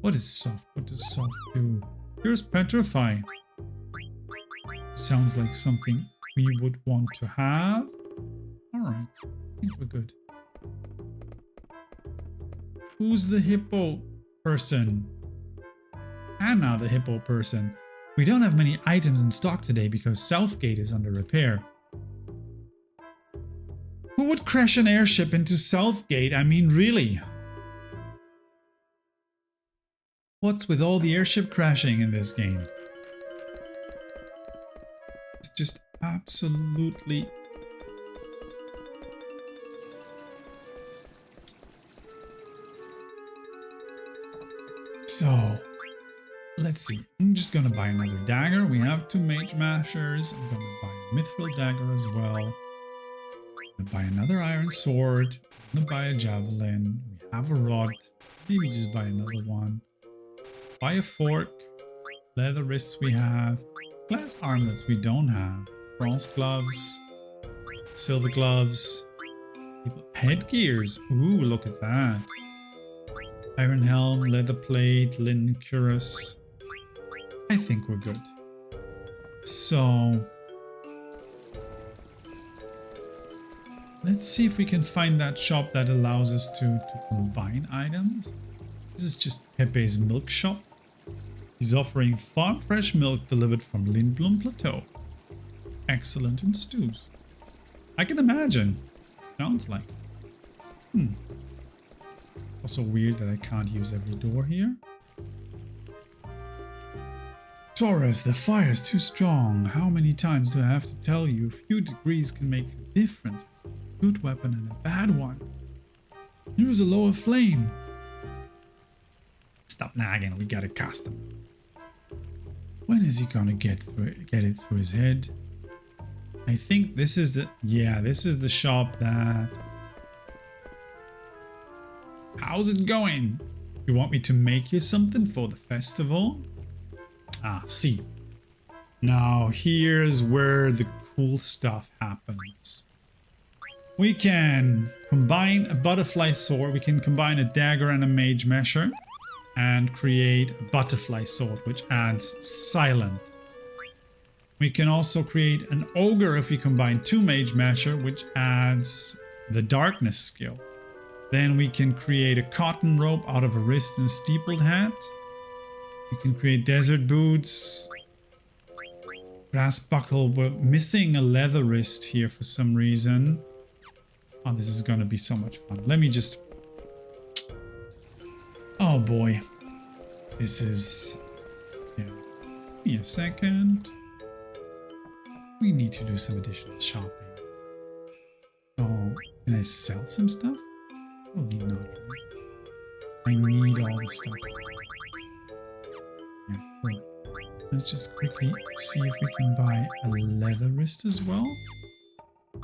What is soft? What does soft do? Here's Petrify. Sounds like something we would want to have. Alright, I think we're good. Who's the hippo person? Anna, the hippo person. We don't have many items in stock today because Southgate is under repair. Who would crash an airship into Southgate? I mean, really? What's with all the airship crashing in this game? It's just absolutely... So, let's see. I'm just gonna buy another dagger. We have 2 mage mashers. I'm gonna buy a mithril dagger as well. I'm gonna buy another iron sword. I'm gonna buy a javelin. We have a rod. Maybe just buy another one. Buy a fork. Leather wrists we have. Glass armlets we don't have. Bronze gloves. Silver gloves. Headgears. Ooh, look at that. Iron helm, leather plate, linen cuirass. I think we're good. So let's see if we can find that shop that allows us to combine items. This is just Pepe's milk shop. He's offering farm fresh milk delivered from Lindblum Plateau. Excellent in stews. I can imagine. Sounds like. Also weird that I can't use every door here. Taurus, the fire's too strong. How many times do I have to tell you? A few degrees can make the difference between a good weapon and a bad one. Use a lower flame. Stop nagging, we got a custom. When is he gonna get it through his head? I think this is the... Yeah, this is the shop that... How's it going? You want me to make you something for the festival? Ah, see. Now here's where the cool stuff happens. We can combine a butterfly sword. We can combine a dagger and a mage measure and create a butterfly sword, which adds silent. We can also create an ogre if we combine 2 mage measure, which adds the darkness skill. Then we can create a cotton rope out of a wrist and a steepled hat. We can create desert boots. Brass buckle. We're missing a leather wrist here for some reason. Oh, this is gonna be so much fun. Let me just... Oh boy. This is... Yeah. Give me a second. We need to do some additional shopping. Oh, can I sell some stuff? Probably not. I need all this stuff. Yeah, cool. Let's just quickly see if we can buy a leather wrist as well.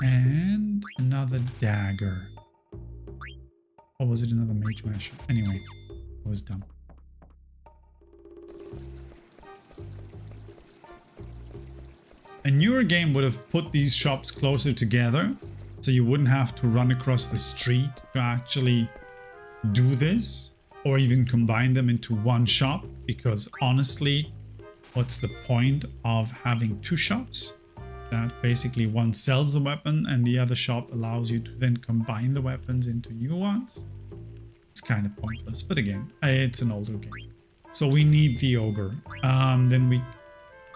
And another dagger. Or was it another mage measure? Anyway. was dumb. A newer game would have put these shops closer together, so you wouldn't have to run across the street to actually do this, or even combine them into one shop, because honestly, what's the point of having two shops? That basically one sells the weapon and the other shop allows you to then combine the weapons into new ones. It's kind of pointless, but again, it's an older game. So we need the ogre. Then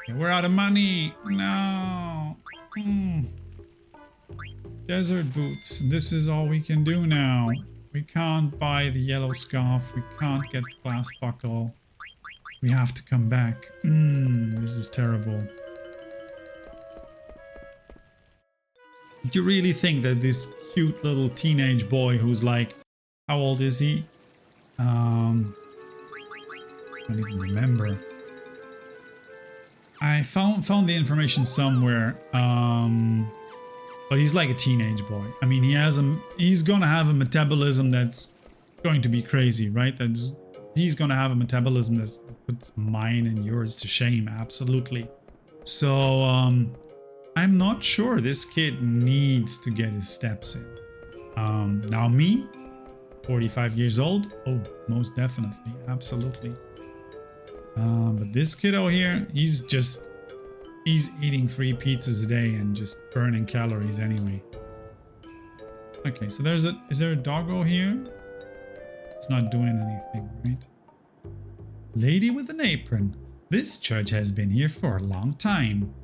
we're out of money. No. Desert boots. This is all we can do now. We can't buy the yellow scarf. We can't get the glass buckle. We have to come back. This is terrible. Do you really think that this cute little teenage boy who's like, how old is he? I don't even remember. I found the information somewhere. But he's like a teenage boy. I mean, he's gonna have a metabolism that's going to be crazy, right? He's gonna have a metabolism that puts mine and yours to shame, absolutely. So I'm not sure this kid needs to get his steps in. Now me, 45 years old, oh, most definitely, absolutely. But this kiddo here, he's eating 3 pizzas a day and just burning calories anyway. Okay, so is there a doggo here? It's not doing anything, right? Lady with an apron. This church has been here for a long time.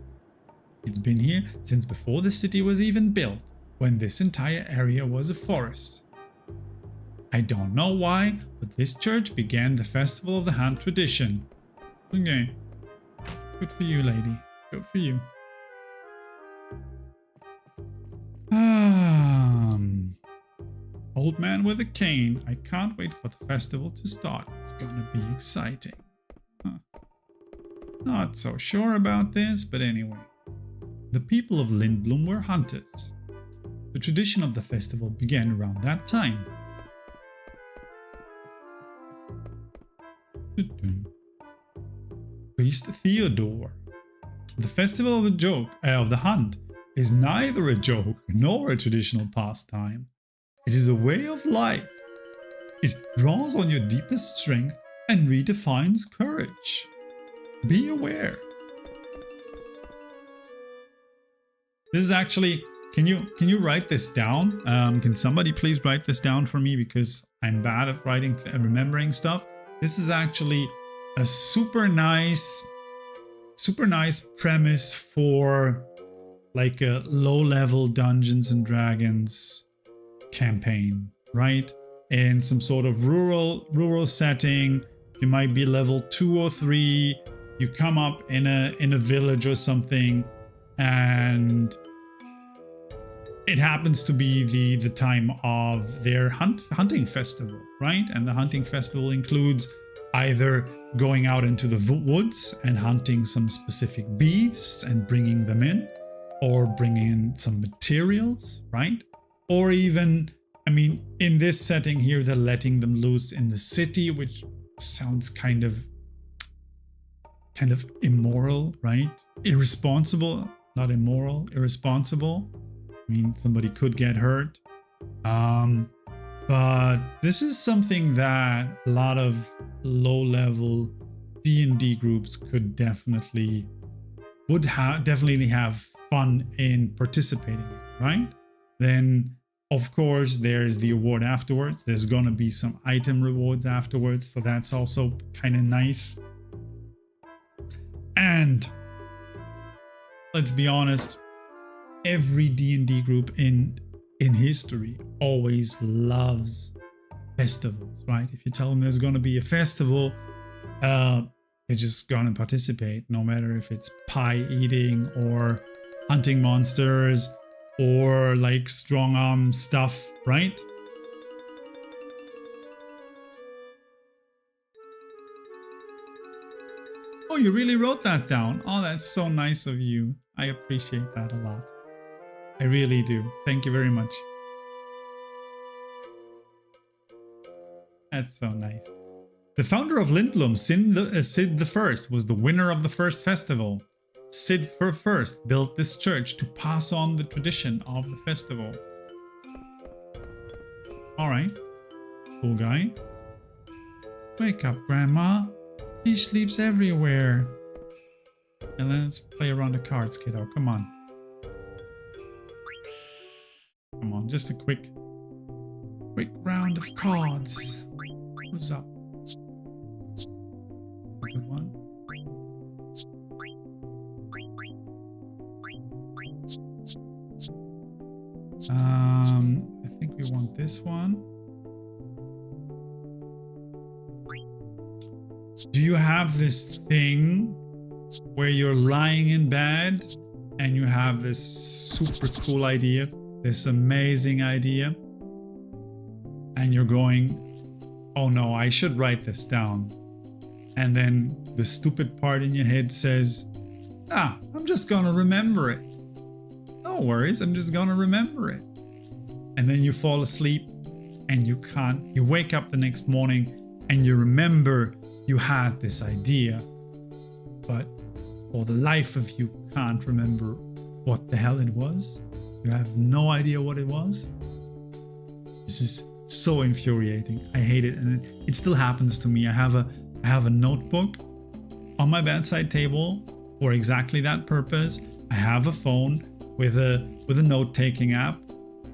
It's been here since before the city was even built, when this entire area was a forest. I don't know why, but this church began the Festival of the Hand tradition. Okay. Good for you, lady. Good for you. Old man with a cane. I can't wait for the festival to start. It's gonna be exciting. Not so sure about this, but anyway. The people of Lindblum were hunters. The tradition of the festival began around that time. Priest Theodore. The festival of the hunt is neither a joke nor a traditional pastime. It is a way of life. It draws on your deepest strength and redefines courage. Be aware. This is actually, can you write this down? Can somebody please write this down for me, because I'm bad at writing and remembering stuff. This is actually a super nice premise for like a low-level Dungeons and Dragons campaign, right? In some sort of rural setting. You might be level 2 or 3. You come up in a village or something, and it happens to be the time of their hunting festival, right? And the hunting festival includes either going out into the woods and hunting some specific beasts and bringing them in, or bringing in some materials, right? Or even, I mean, in this setting here, they're letting them loose in the city, which sounds kind of immoral, right? Irresponsible, not immoral, irresponsible. I mean, somebody could get hurt. But this is something that a lot of low-level D&D groups could definitely have fun in participating in, right? Then, of course, there's the award afterwards. There's gonna be some item rewards afterwards, so that's also kind of nice. And let's be honest, every D&D group in history always loves festivals, right? If you tell them there's going to be a festival, they're just going to participate, no matter if it's pie eating or hunting monsters or like strong arm stuff, right? Oh, you really wrote that down. Oh, that's so nice of you. I appreciate that a lot. I really do. Thank you very much. That's so nice. The founder of Lindblum, Cid I, was the winner of the first festival. Cid I built this church to pass on the tradition of the festival. Alright. Cool guy. Wake up, Grandma. He sleeps everywhere. And let's play around the cards, kiddo. Come on. Come on, just a quick round of cards. What's up? Good one. I think we want this one. Do you have this thing where you're lying in bed and you have this super cool idea, this amazing idea, and you're going, oh no, I should write this down. And then the stupid part in your head says, I'm just gonna remember it. No worries, I'm just gonna remember it. And then you fall asleep and you can't, you wake up the next morning and you remember you had this idea, but for the life of you can't remember what the hell it was. You have no idea what it was. This is so infuriating. I hate it, and it still happens to me. I have a notebook on my bedside table for exactly that purpose. I have a phone with a note-taking app,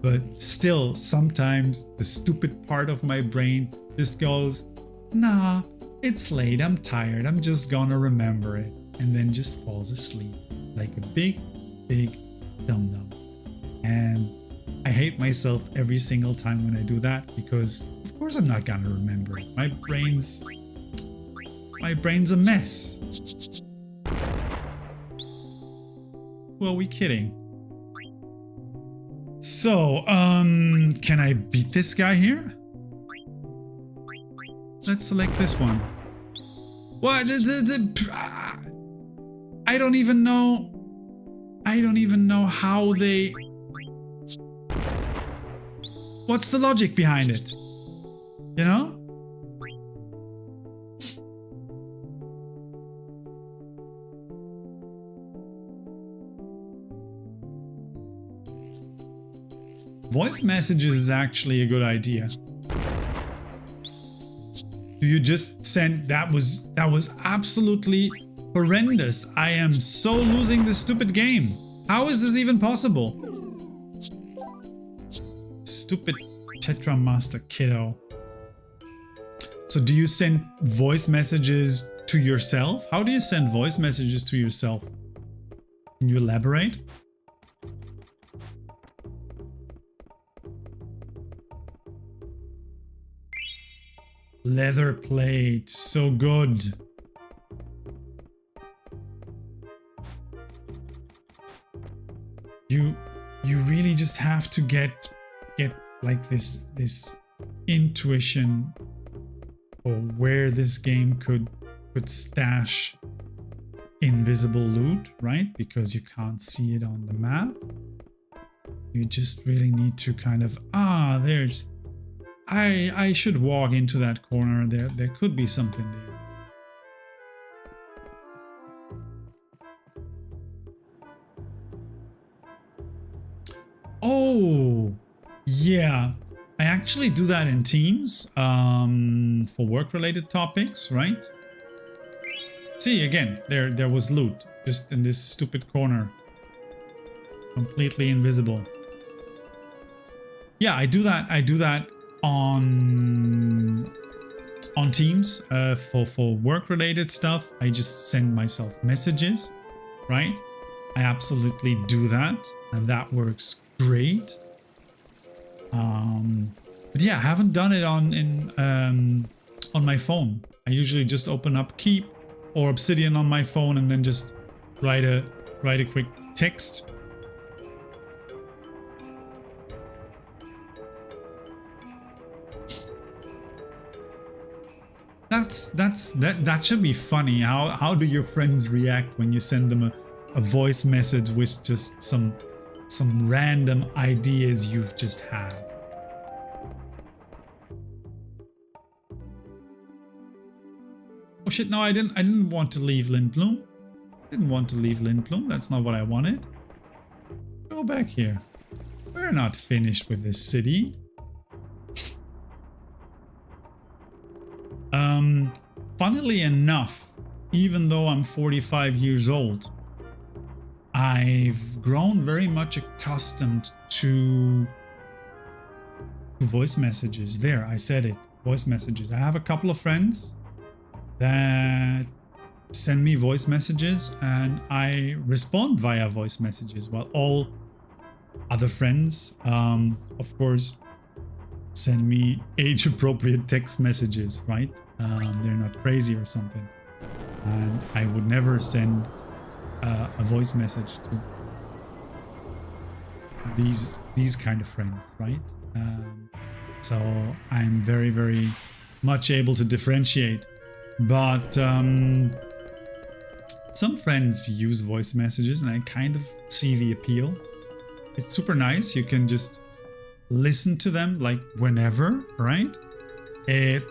but still sometimes the stupid part of my brain just goes, nah, it's late, I'm tired, I'm just gonna remember it, and then just falls asleep like a big dum-dum. And I hate myself every single time when I do that, because of course I'm not gonna remember it. My brain's a mess. Who are we kidding? So, can I beat this guy here? Let's select this one. What? I don't even know how they... What's the logic behind it? You know? Voice messages is actually a good idea. Do you just send... That was absolutely horrendous. I am so losing this stupid game. How is this even possible? Stupid Tetra Master kiddo. So do you send voice messages to yourself? How do you send voice messages to yourself? Can you elaborate? Leather plate, so good. You really just have to get like this intuition for where this game could stash invisible loot, right? Because you can't see it on the map. You just really need to kind of, there's... I should walk into that corner. There could be something there. Oh, yeah. I actually do that in teams for work-related topics, right? See, again, there was loot just in this stupid corner. Completely invisible. Yeah, I do that on teams for work-related stuff. I just send myself messages, right? I absolutely do that, and that works great. But yeah, I haven't done it on my phone. I usually just open up Keep or Obsidian on my phone and then just write a quick text. That should be funny. How do your friends react when you send them a voice message with just some random ideas you've just had? shit, no, I didn't want to leave Lindblum. Didn't want to leave Lindblum. That's not what I wanted. Go back here. We're not finished with this city. Funnily enough, even though I'm 45 years old, I've grown very much accustomed to voice messages. There, I said it. Voice messages. I have a couple of friends that send me voice messages and I respond via voice messages, while all other friends, of course, send me age-appropriate text messages, right? They're not crazy or something. And I would never send a voice message to these kind of friends, right? So I'm very, very much able to differentiate. But some friends use voice messages and I kind of see the appeal. It's super nice. You can just listen to them like whenever, right? It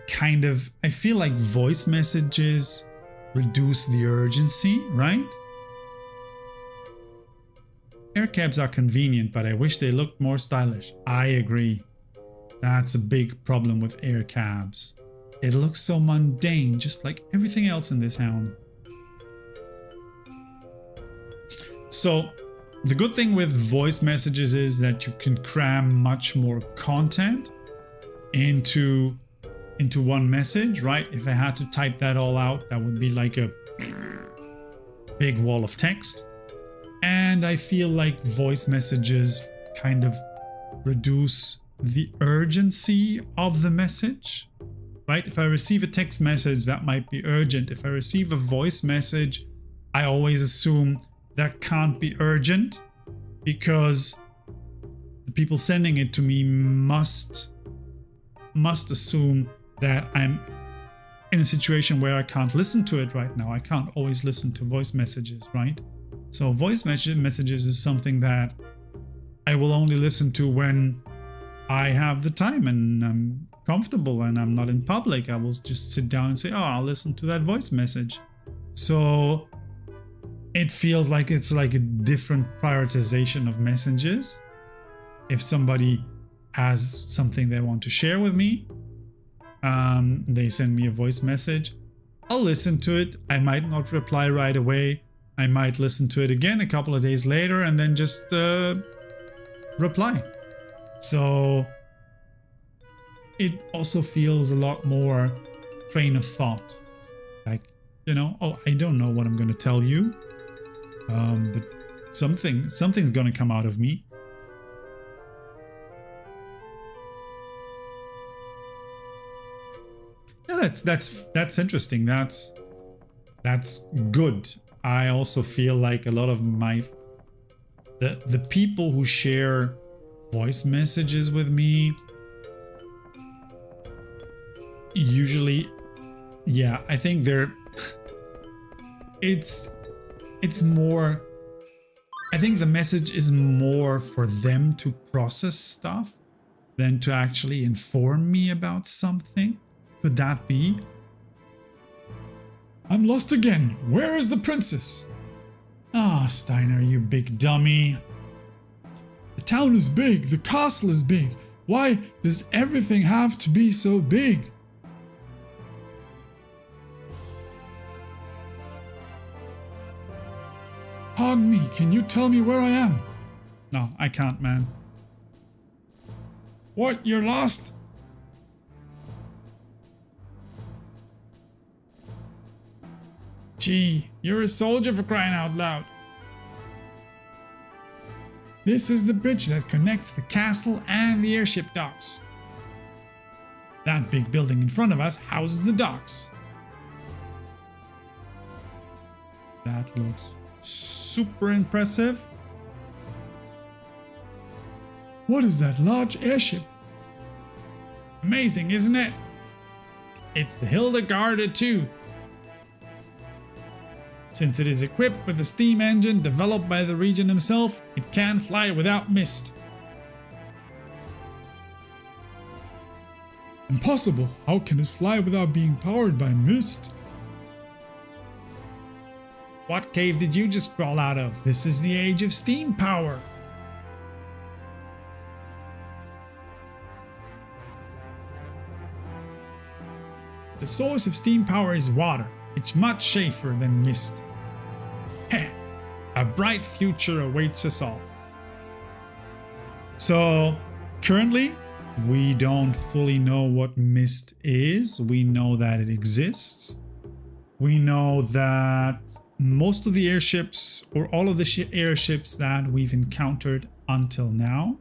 kind of, I feel like voice messages reduce the urgency, right? Air cabs are convenient, but I wish they looked more stylish. I agree. That's a big problem with air cabs. It looks so mundane, just like everything else in this town. So, the good thing with voice messages is that you can cram much more content into one message, right? If I had to type that all out, that would be like a big wall of text. And I feel like voice messages kind of reduce the urgency of the message, right? If I receive a text message, that might be urgent. If I receive a voice message, I always assume that can't be urgent because the people sending it to me must assume that I'm in a situation where I can't listen to it right now. I can't always listen to voice messages, right? So voice messages is something that I will only listen to when I have the time and I'm comfortable and I'm not in public. I will just sit down and say, oh, I'll listen to that voice message. So it feels like it's like a different prioritization of messages. If somebody has something they want to share with me, they send me a voice message. I'll listen to it. I might not reply right away. I might listen to it again a couple of days later and then just reply. So it also feels a lot more train of thought. Like, you know, oh, I don't know what I'm going to tell you, but something's going to come out of me. Yeah, that's interesting. That's good. I also feel like a lot of the people who share voice messages with me usually, yeah, I think they're it's more, I think the message is more for them to process stuff than to actually inform me about something. Could that be? I'm lost again. Where is the princess? Ah, Steiner, you big dummy. The town is big. The castle is big. Why does everything have to be so big? Pardon me, can you tell me where I am? No, I can't, man. What, you're lost? Gee, you're a soldier for crying out loud. This is the bridge that connects the castle and the airship docks. That big building in front of us houses the docks. That looks super impressive. What is that large airship? Amazing, isn't it? It's the Hildegarde 2. Since it is equipped with a steam engine developed by the regent himself, it can fly without mist. Impossible! How can it fly without being powered by mist? What cave did you just crawl out of? This is the age of steam power. The source of steam power is water. It's much safer than mist. Heh, a bright future awaits us all. So, currently, we don't fully know what mist is. We know that it exists. We know that most of the airships, or all of the airships that we've encountered until now,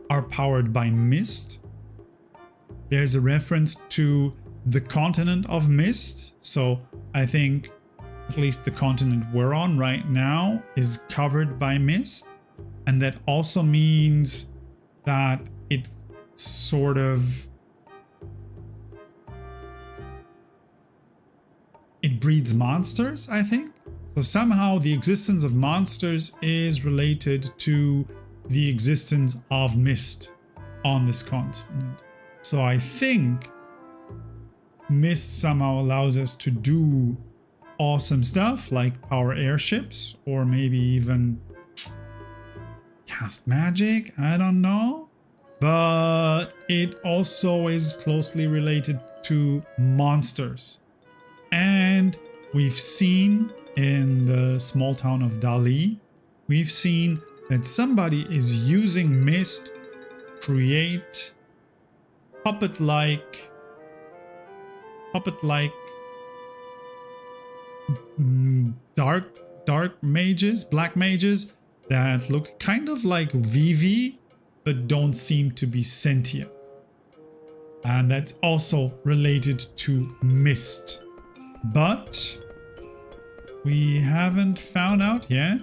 are powered by mist. There's a reference to the continent of mist. So I think at least the continent we're on right now is covered by mist. And that also means that it sort of... it breeds monsters, I think. So somehow the existence of monsters is related to the existence of mist on this continent. So I think mist somehow allows us to do awesome stuff like power airships, or maybe even cast magic, I don't know. But it also is closely related to monsters. And we've seen in the small town of Dali, we've seen that somebody is using mist to create puppet-like dark mages, black mages that look kind of like Vivi but don't seem to be sentient. And that's also related to mist. But we haven't found out yet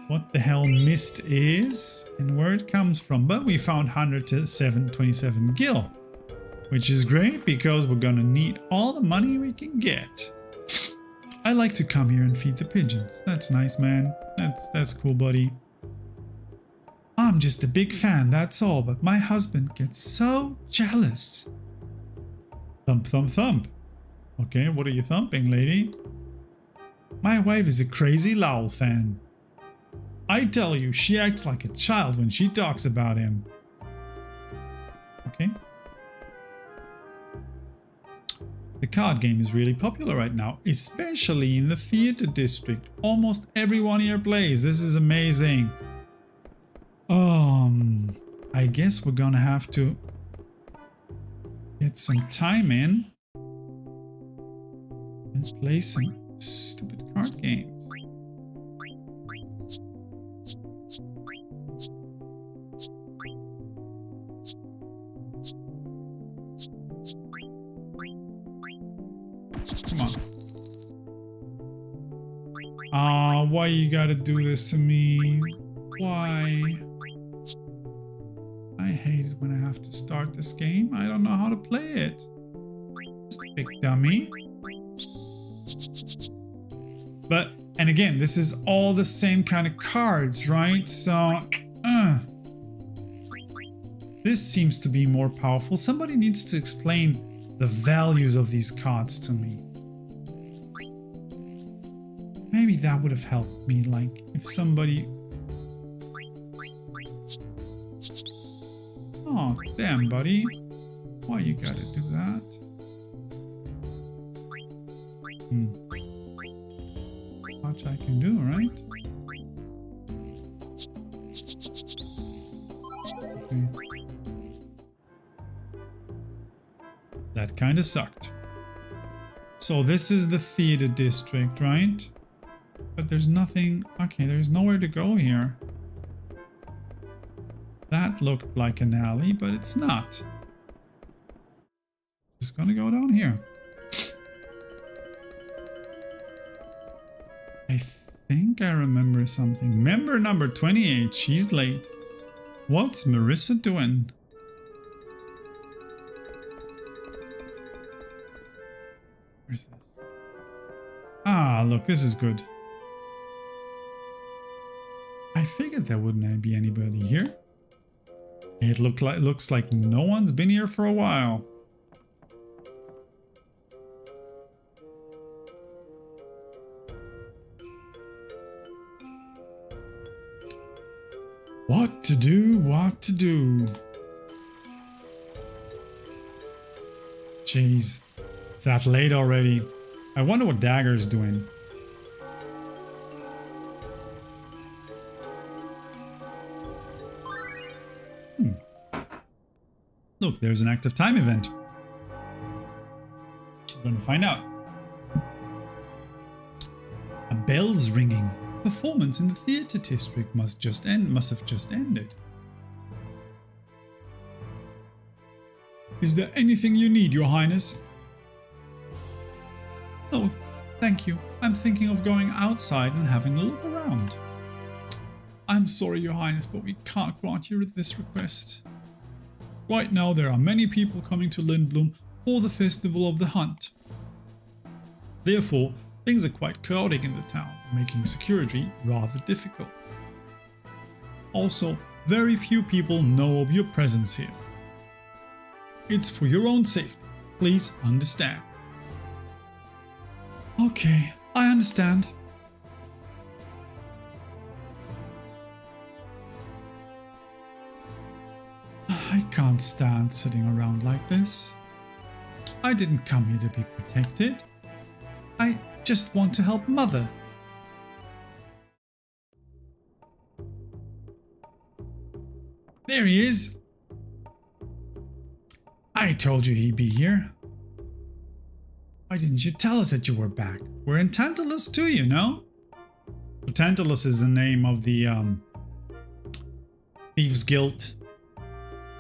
what the hell mist is and where it comes from. But we found 127 gil, which is great because we're gonna need all the money we can get. I like to come here and feed the pigeons. That's nice, man. That's cool, buddy. I'm just a big fan, that's all, but my husband gets so jealous. Thump, thump, thump. Okay, what are you thumping, lady? My wife is a crazy Lowell fan. I tell you, she acts like a child when she talks about him. Okay. The card game is really popular right now, especially in the theater district. Almost everyone here plays. This is amazing. I guess we're gonna have to get some time in and play some stupid card games. Come on. Why you gotta do this to me? Why? I hate it when I have to start this game. I don't know how to play it. Just a big dummy. But, and again, this is all the same kind of cards, right? So, this seems to be more powerful. Somebody needs to explain the values of these cards to me. Maybe that would have helped me, like, if somebody... Oh, damn, buddy. Why you gotta do that? Much I can do, right? Okay. That kind of sucked. So this is the theater district, right? But there's nothing... Okay, there's nowhere to go here. That looked like an alley, but it's not. Just gonna go down here. I think I remember something. Member number 28, she's late. What's Marissa doing? Where's this? Ah, look, this is good. I figured there wouldn't be anybody here. It looks like no one's been here for a while. What to do, what to do. Jeez, it's that late already. I wonder what Dagger's doing. Look, there's an active time event. We're going to find out. A bell's ringing. Performance in the theater district must have just ended. Is there anything you need, Your Highness? Oh, thank you. I'm thinking of going outside and having a look around. I'm sorry, Your Highness, but we can't grant you this request. Right now, there are many people coming to Lindblum for the Festival of the Hunt. Therefore, things are quite chaotic in the town, making security rather difficult. Also, very few people know of your presence here. It's for your own safety. Please understand. Okay, I understand. I can't stand sitting around like this. I didn't come here to be protected. I just want to help Mother. There he is. I told you he'd be here. Why didn't you tell us that you were back? We're in Tantalus too, you know? Tantalus is the name of the Thieves Guild,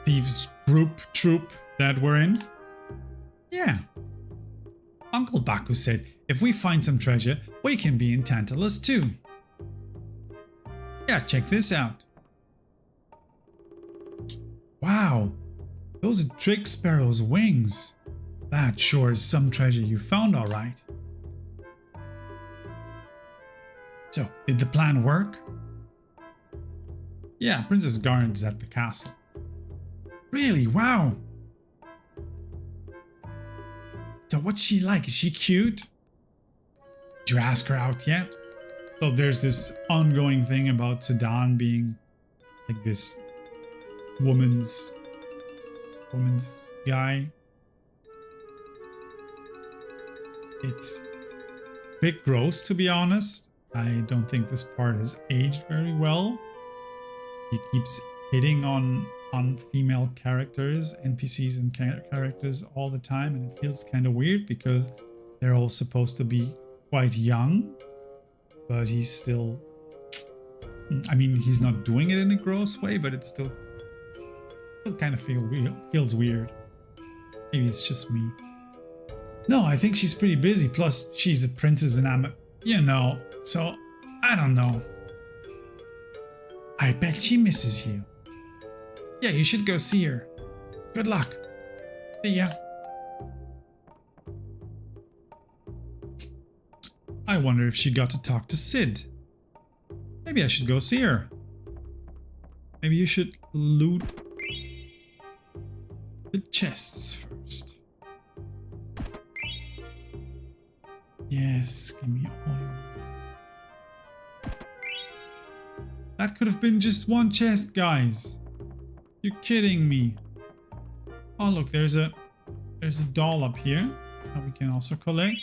Thieves troop that we're in. Yeah. Uncle Baku said if we find some treasure, we can be in Tantalus too. Yeah, check this out. Wow, those are Trick Sparrow's wings. That sure is some treasure you found, all right. So, did the plan work? Yeah, Princess Garnet's at the castle. Really? Wow. So what's she like? Is she cute? Did you ask her out yet? So there's this ongoing thing about Sedan being like this woman's guy. It's a bit gross, to be honest. I don't think this part has aged very well. He keeps hitting on female characters, NPCs and characters all the time, and it feels kind of weird because they're all supposed to be quite young, but he's still, I mean, he's not doing it in a gross way, but it still kind of feels weird. Maybe it's just me. No, I think she's pretty busy. Plus, she's a princess and I'm a, you know, so I don't know. I bet she misses you. Yeah, you should go see her. Good luck. See ya. I wonder if she got to talk to Cid. Maybe I should go see her. Maybe you should loot the chests first. Yes, give me all your... That could have been just one chest, guys. You're kidding me. Oh, look, there's a doll up here that we can also collect.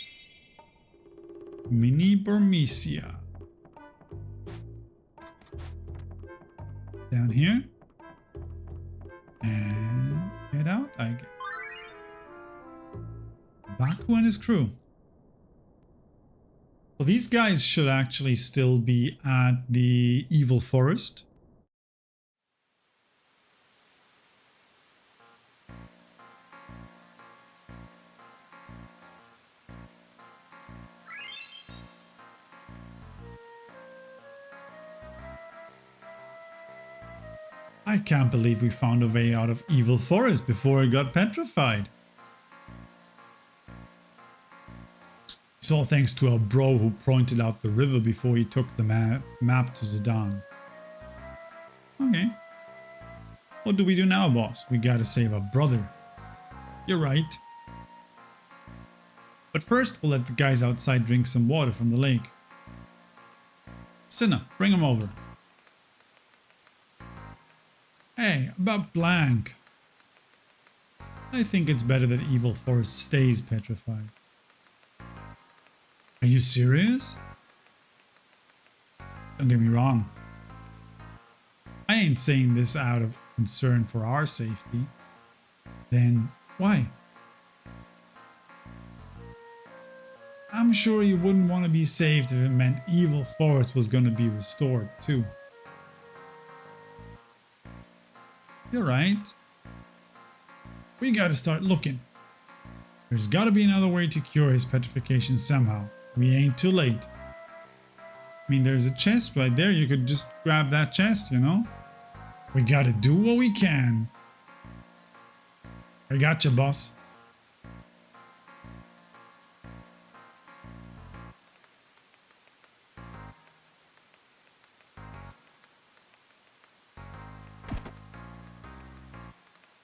Mini Burmecia. Down here. And get out, I guess. Baku and his crew. Well, these guys should actually still be at the Evil Forest. I can't believe we found a way out of Evil Forest before it got petrified. It's all thanks to our bro who pointed out the river before he took the map to Zidane. Okay. What do we do now, boss? We gotta save our brother. You're right. But first, we'll let the guys outside drink some water from the lake. Cinna, bring him over. Hey, about Blank. I think it's better that Evil Forest stays petrified. Are you serious? Don't get me wrong. I ain't saying this out of concern for our safety. Then why? I'm sure you wouldn't want to be saved if it meant Evil Forest was going to be restored too. You're right. We gotta start looking. There's gotta be another way to cure his petrification somehow. We ain't too late. I mean, there's a chest right there. You could just grab that chest, you know? We gotta do what we can. I gotcha, boss.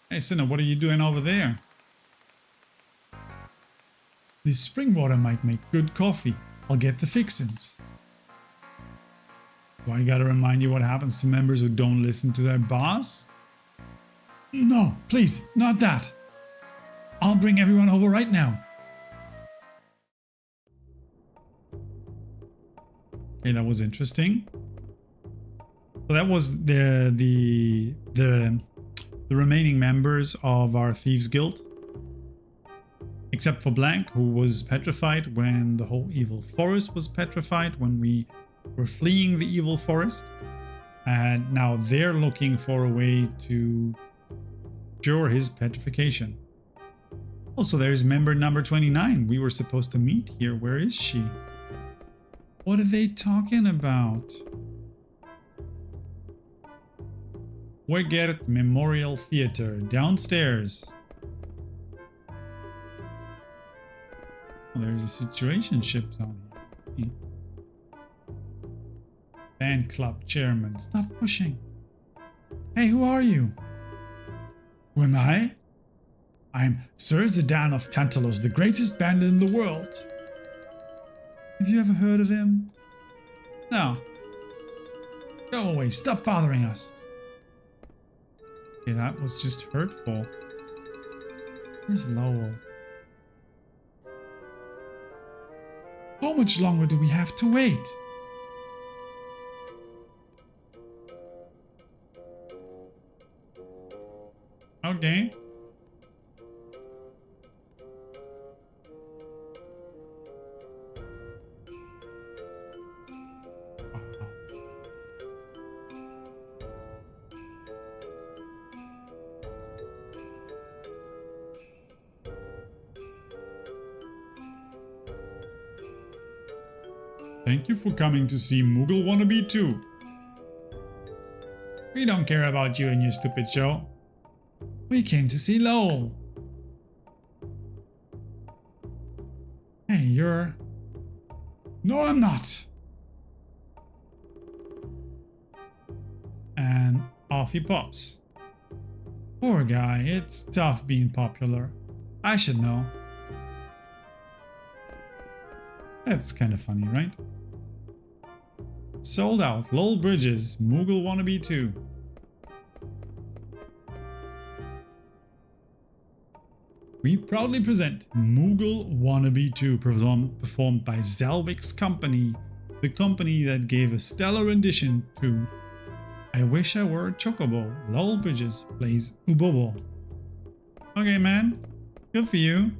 Hey, Cinna, what are you doing over there? This spring water might make good coffee. I'll get the fixins. Do I gotta remind you what happens to members who don't listen to their boss? No, please, not that. I'll bring everyone over right now. Okay, that was interesting. So that was the remaining members of our Thieves Guild. Except for Blank, who was petrified when the whole Evil Forest was petrified, when we were fleeing the Evil Forest. And now they're looking for a way to cure his petrification. Also, there's member number 29. We were supposed to meet here. Where is she? What are they talking about? Weget Memorial Theater, downstairs. Oh, there's a situation ship down here. Fan club chairman, stop pushing. Hey, who are you? Who am I? I'm Sir Zidane of Tantalos, the greatest bandit in the world. Have you ever heard of him? No. Go away, stop bothering us. Okay, that was just hurtful. Where's Lowell? How much longer do we have to wait? Okay. Thank you for coming to see Moogle Wannabe 2. We don't care about you and your stupid show. We came to see Lowell. Hey, you're... No, I'm not. And off he pops. Poor guy, it's tough being popular. I should know. That's kind of funny, right? Sold out. Lowell Bridges, Moogle Wannabe 2. We proudly present Moogle Wannabe 2, performed by Zalwik's Company, the company that gave a stellar rendition to I Wish I Were a Chocobo. Lowell Bridges plays Ubobo. Okay, man. Good for you.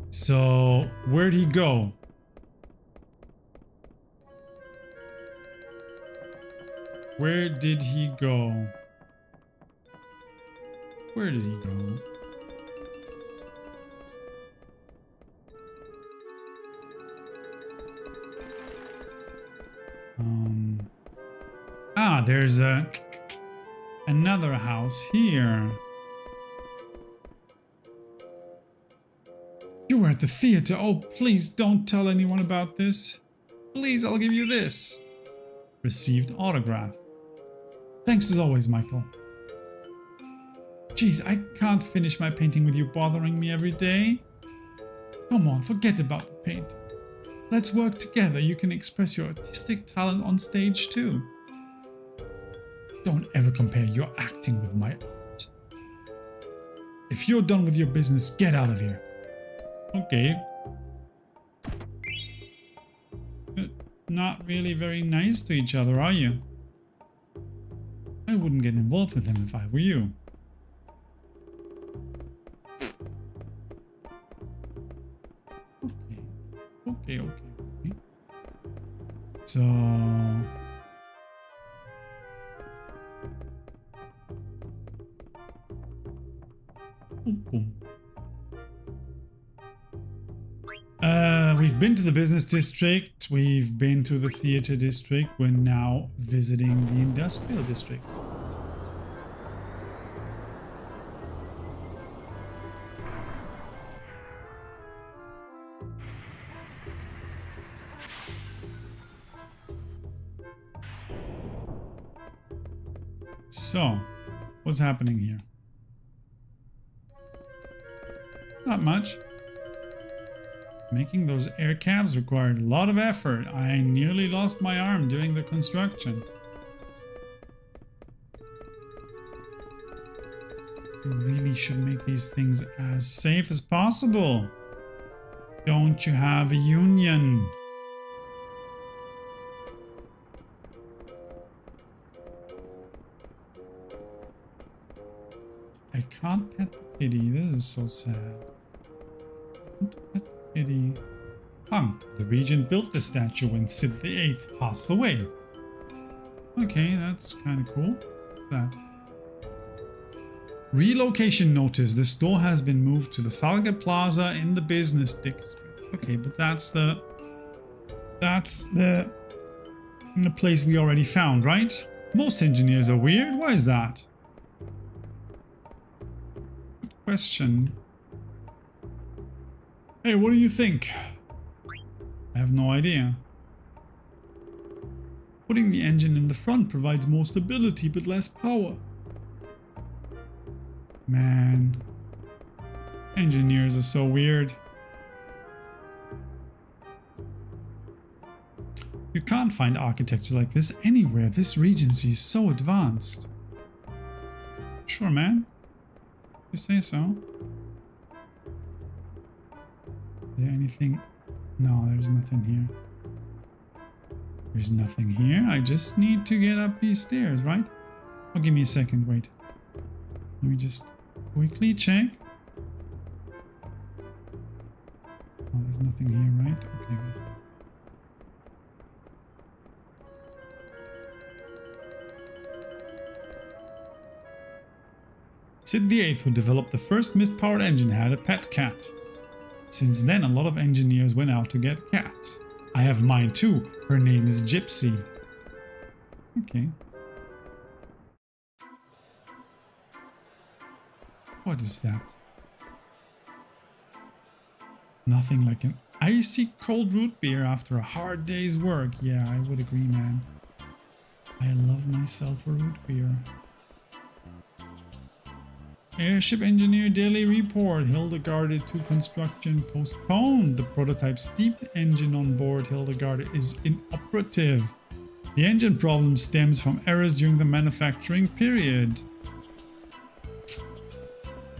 So, where'd he go? Where did he go? Where did he go? There's another house here. You were at the theater. Oh, please don't tell anyone about this. Please, I'll give you this. Received autograph. Thanks as always, Michael. Jeez, I can't finish my painting with you bothering me every day. Come on, forget about the paint. Let's work together. You can express your artistic talent on stage too. Don't ever compare your acting with my art. If you're done with your business, get out of here. Okay. You're not really very nice to each other, are you? I wouldn't get involved with him if I were you. Okay. So... Boom. We've been to the business district, we've been to the theater district, we're now visiting the industrial district. So, what's happening here? Not much. Making those air cabs required a lot of effort. I nearly lost my arm during the construction. You really should make these things as safe as possible. Don't you have a union? I can't pet the kitty. This is so sad. Can't pet the kitty. The regent built the statue when Cid VIII passed away. Okay, that's kind of cool. What's that? Relocation notice. The store has been moved to the Falga Plaza in the business district. Okay, but that's the place we already found, right? Most engineers are weird. Why is that? Good question. Hey, what do you think? I have no idea. Putting the engine in the front provides more stability but less power. Man, engineers are so weird. You can't find architecture like this anywhere. This regency is so advanced. Sure, man. You say so. Is there anything? No, there's nothing here. There's nothing here. I just need to get up these stairs, right? Oh, give me a second. Wait. Let me just quickly check. Oh, there's nothing here, right? Okay, good. Cid VIII, who developed the first mist-powered engine, had a pet cat. Since then, a lot of engineers went out to get cats. I have mine too. Her name is Gypsy. Okay. What is that? Nothing like an icy cold root beer after a hard day's work. Yeah, I would agree, man. I love myself a root beer. Airship engineer daily report. Hildegard 2 construction postponed. The prototype steam engine on board Hildegard is inoperative. The engine problem stems from errors during the manufacturing period.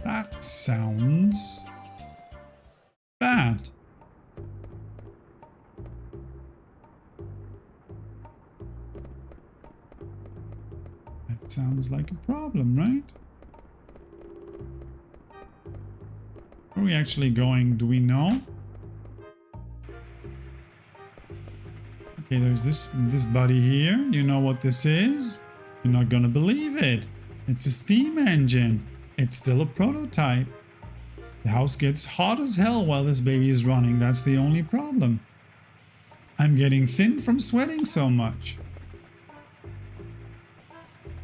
That sounds bad. That sounds like a problem, right? Where are we actually going? Do we know? Okay, there's this buddy here. You know what this is? You're not gonna believe it. It's a steam engine. It's still a prototype. The house gets hot as hell while this baby is running. That's the only problem. I'm getting thin from sweating so much.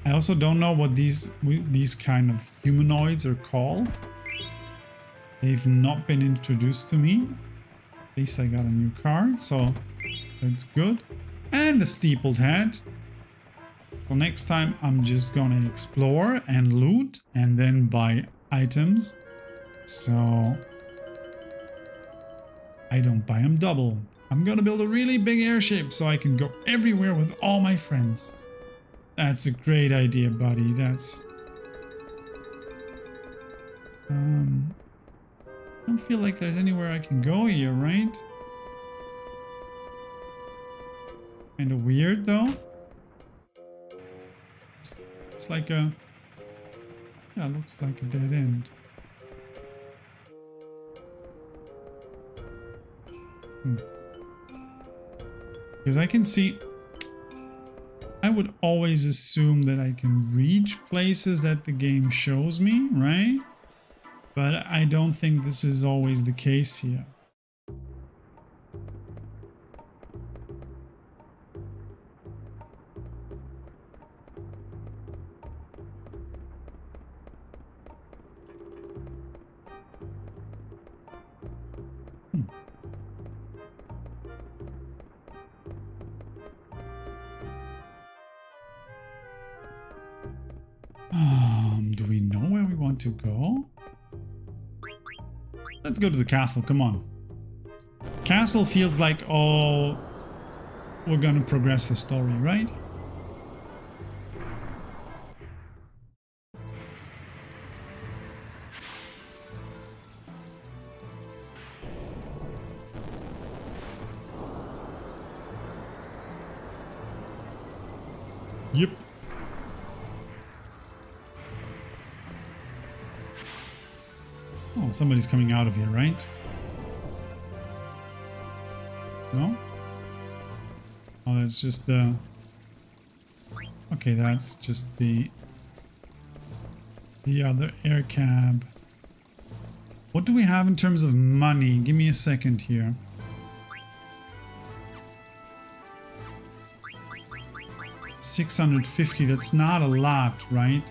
I also don't know what these kind of humanoids are called. They've not been introduced to me. At least I got a new card, so that's good. And a steepled head. So next time I'm just gonna explore and loot and then buy items. So I don't buy them double. I'm gonna build a really big airship so I can go everywhere with all my friends. That's a great idea, buddy. That's... I don't feel like there's anywhere I can go here, right? Kind of weird, though. It's like a... Yeah, it looks like a dead end. Because I can see... I would always assume that I can reach places that the game shows me, right? But I don't think this is always the case here. Do we know where we want to go? Let's go to the castle, come on. Castle feels like, oh, we're gonna progress the story, right? Yep. Oh, somebody's coming out of here, right? No? Oh, that's just the... Okay, that's just the other air cab. What do we have in terms of money? Give me a second here. $650, that's not a lot, right?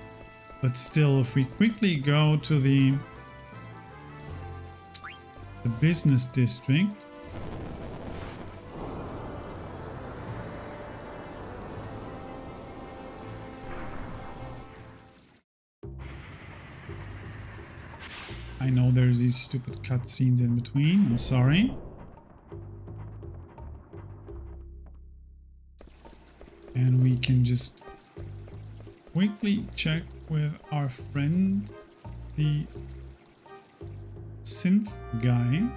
But still, if we quickly go to the business district. I know there's these stupid cutscenes in between, I'm sorry. And we can just quickly check with our friend, the synth guy.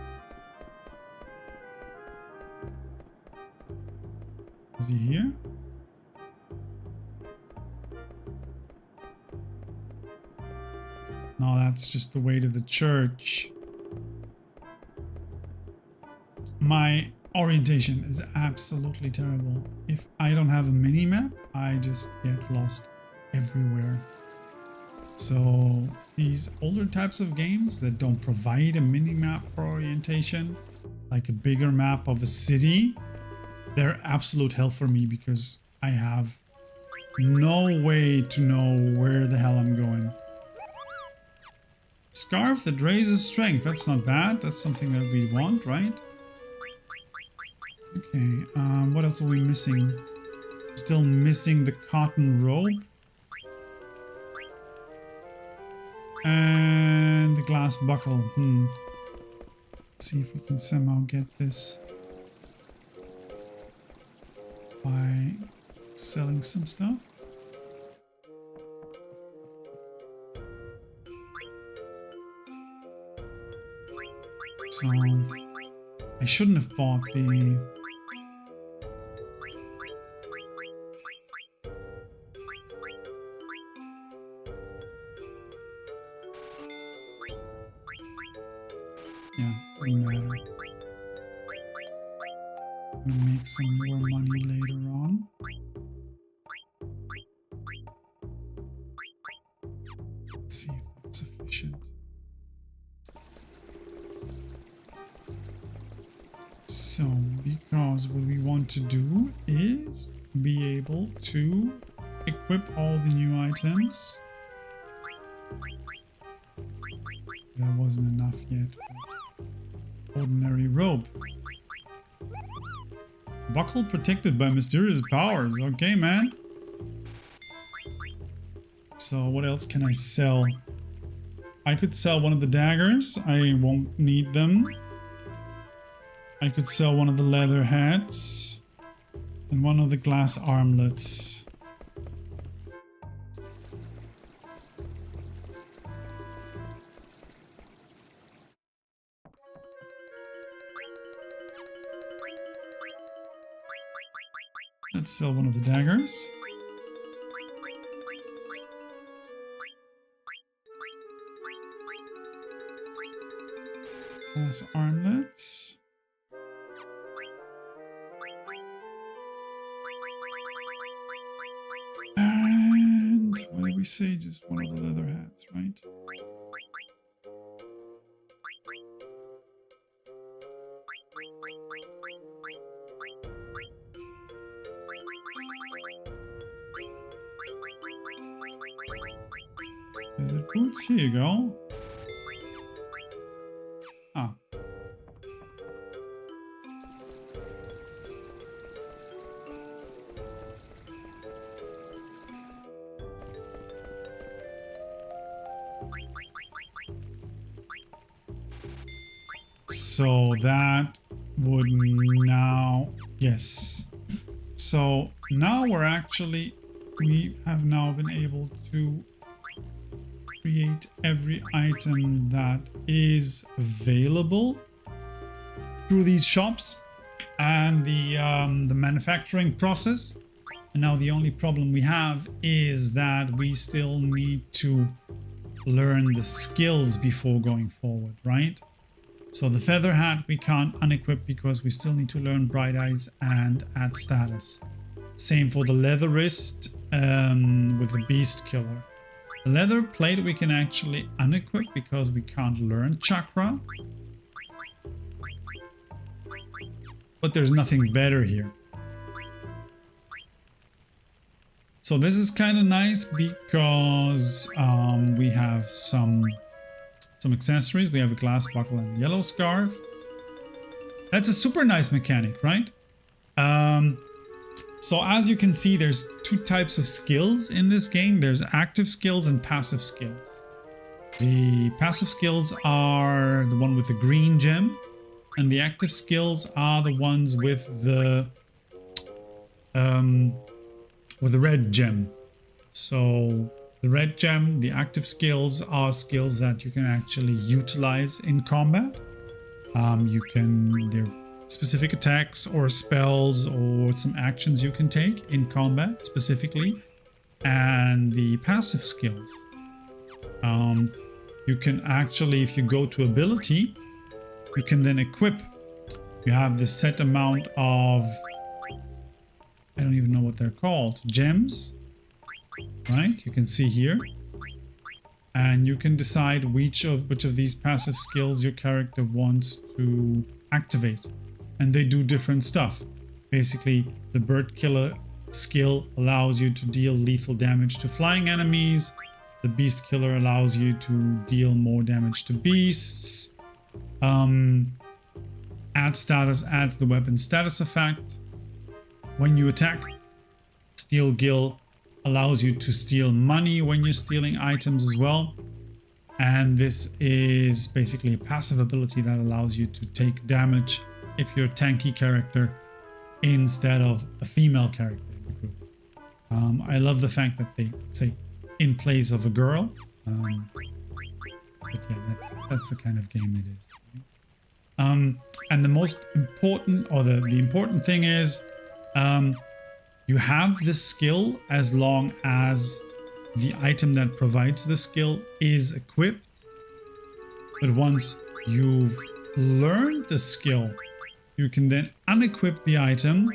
Is he here? No, that's just the way to the church. My orientation is absolutely terrible. If I don't have a mini-map, I just get lost everywhere. So these older types of games that don't provide a mini-map for orientation, like a bigger map of a city, they're absolute hell for me because I have no way to know where the hell I'm going. Scarf that raises strength, that's not bad. That's something that we want, right? Okay, what else are we missing? Still missing the cotton robe. And the glass buckle. Let's see if we can somehow get this by selling some stuff. So I shouldn't have bought the... Yeah, doesn't matter. I'm gonna make some more money later on. Let's see if that's sufficient. So, because what we want to do is be able to equip all the new items. That wasn't enough yet. Ordinary rope. Buckle protected by mysterious powers. Okay, man. So what else can I sell? I could sell one of the daggers. I won't need them. I could sell one of the leather hats and one of the glass armlets. Let's sell one of the daggers. Glass armlets. And what did we say? Just one of the leather hats, right? Is it boots? Here you go. Ah. So that would now, yes. So now we have now been able to create every item that is available through these shops and the manufacturing process. And now the only problem we have is that we still need to learn the skills before going forward, right? So the feather hat we can't unequip because we still need to learn Bright Eyes and add status. Same for the leather wrist with the beast killer. The leather plate we can actually unequip because we can't learn chakra. But there's nothing better here. So this is kind of nice because we have some accessories. We have a glass buckle and a yellow scarf. That's a super nice mechanic, right? So as you can see, there's two types of skills in this game. There's active skills and passive skills. The passive skills are the one with the green gem, and the active skills are the ones with the red gem. So the red gem, the active skills are skills that you can actually utilize in combat. They're specific attacks or spells or some actions you can take in combat specifically. And the passive skills, you can actually, if you go to ability, you can then equip. You have the set amount of, I don't even know what they're called, gems, right? You can see here. And you can decide which of these passive skills your character wants to activate. And they do different stuff. Basically, the bird killer skill allows you to deal lethal damage to flying enemies. The beast killer allows you to deal more damage to beasts. Add status adds the weapon status effect. When you attack, Steal Gill allows you to steal money when you're stealing items as well. And this is basically a passive ability that allows you to take damage if you're a tanky character instead of a female character in the group. I love the fact that they say in place of a girl. But yeah, that's the kind of game it is. And the most important, or the important thing is, you have this skill as long as the item that provides the skill is equipped. But once you've learned the skill, you can then unequip the item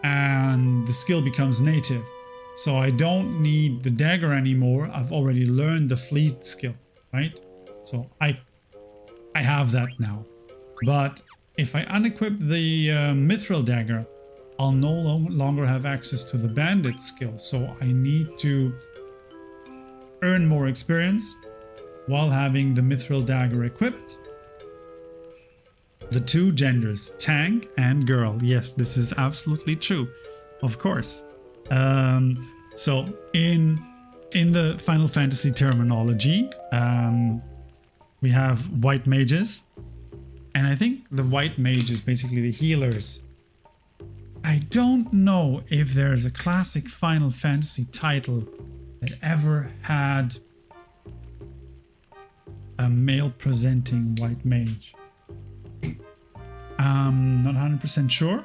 and the skill becomes native. So I don't need the dagger anymore. I've already learned the fleet skill, right? So I have that now. But if I unequip the mithril dagger, I'll no longer have access to the bandit skill. So I need to earn more experience while having the mithril dagger equipped. The two genders, tank and girl. Yes, this is absolutely true. Of course. So in in the Final Fantasy terminology, we have white mages. And I think the white mage is basically the healers. I don't know if there's a classic Final Fantasy title that ever had a male presenting white mage. Not 100% sure,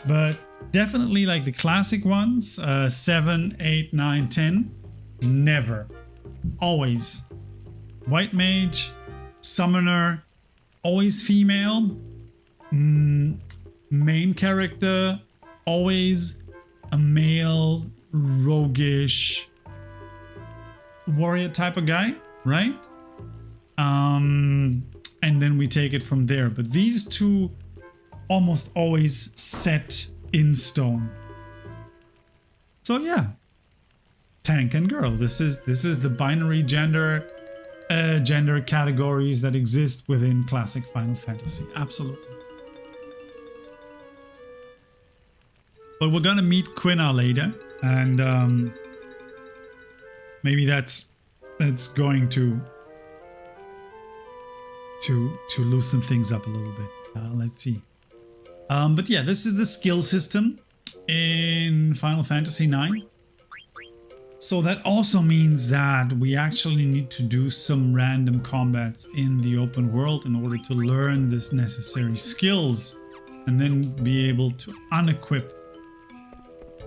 but definitely like the classic ones, 7, 8, 9, 10, never. Always white mage, summoner, always female, main character, always a male, roguish warrior type of guy, right? And then we take it from there. But these two almost always set in stone. So yeah, tank and girl. This is the binary gender categories that exist within classic Final Fantasy. Absolutely. But we're gonna meet Quina later, and maybe that's going to loosen things up a little bit. Let's see. But yeah, this is the skill system in Final Fantasy IX. So that also means that we actually need to do some random combats in the open world in order to learn this necessary skills and then be able to unequip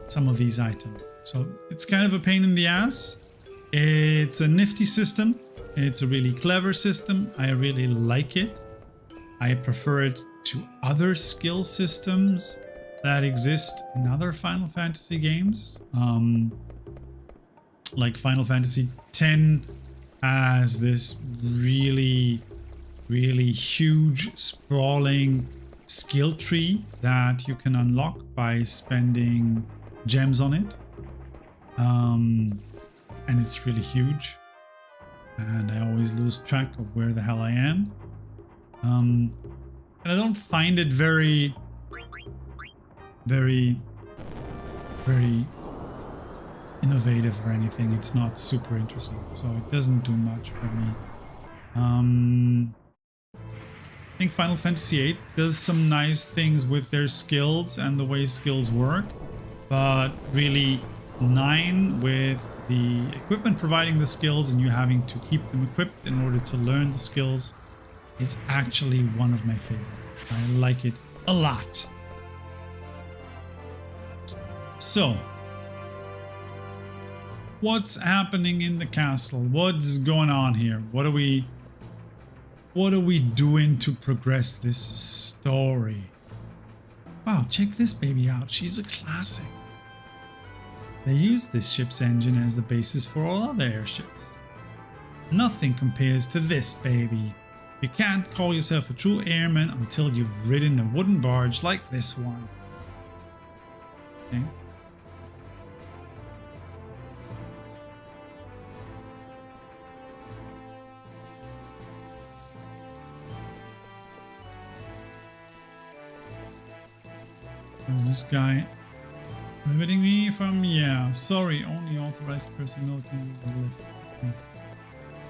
some of these items. So it's kind of a pain in the ass. It's a nifty system. It's a really clever system. I really like it. I prefer it to other skill systems that exist in other Final Fantasy games. Like Final Fantasy X has this really, really huge, sprawling skill tree that you can unlock by spending gems on it. And it's really huge. And I always lose track of where the hell I am. And I don't find it very innovative or anything. It's not super interesting, so it doesn't do much for me. I think Final Fantasy VIII does some nice things with their skills and the way skills work, but really 9 with the equipment providing the skills and you having to keep them equipped in order to learn the skills is actually one of my favorites. I like it a lot. So, what's happening in the castle? What's going on here? What are we doing to progress this story? Wow, check this baby out. She's a classic. They use this ship's engine as the basis for all other airships. Nothing compares to this baby. You can't call yourself a true airman until you've ridden a wooden barge like this one. Okay. Is this guy limiting me from? Yeah, sorry, only authorized personnel can use the lift. Okay.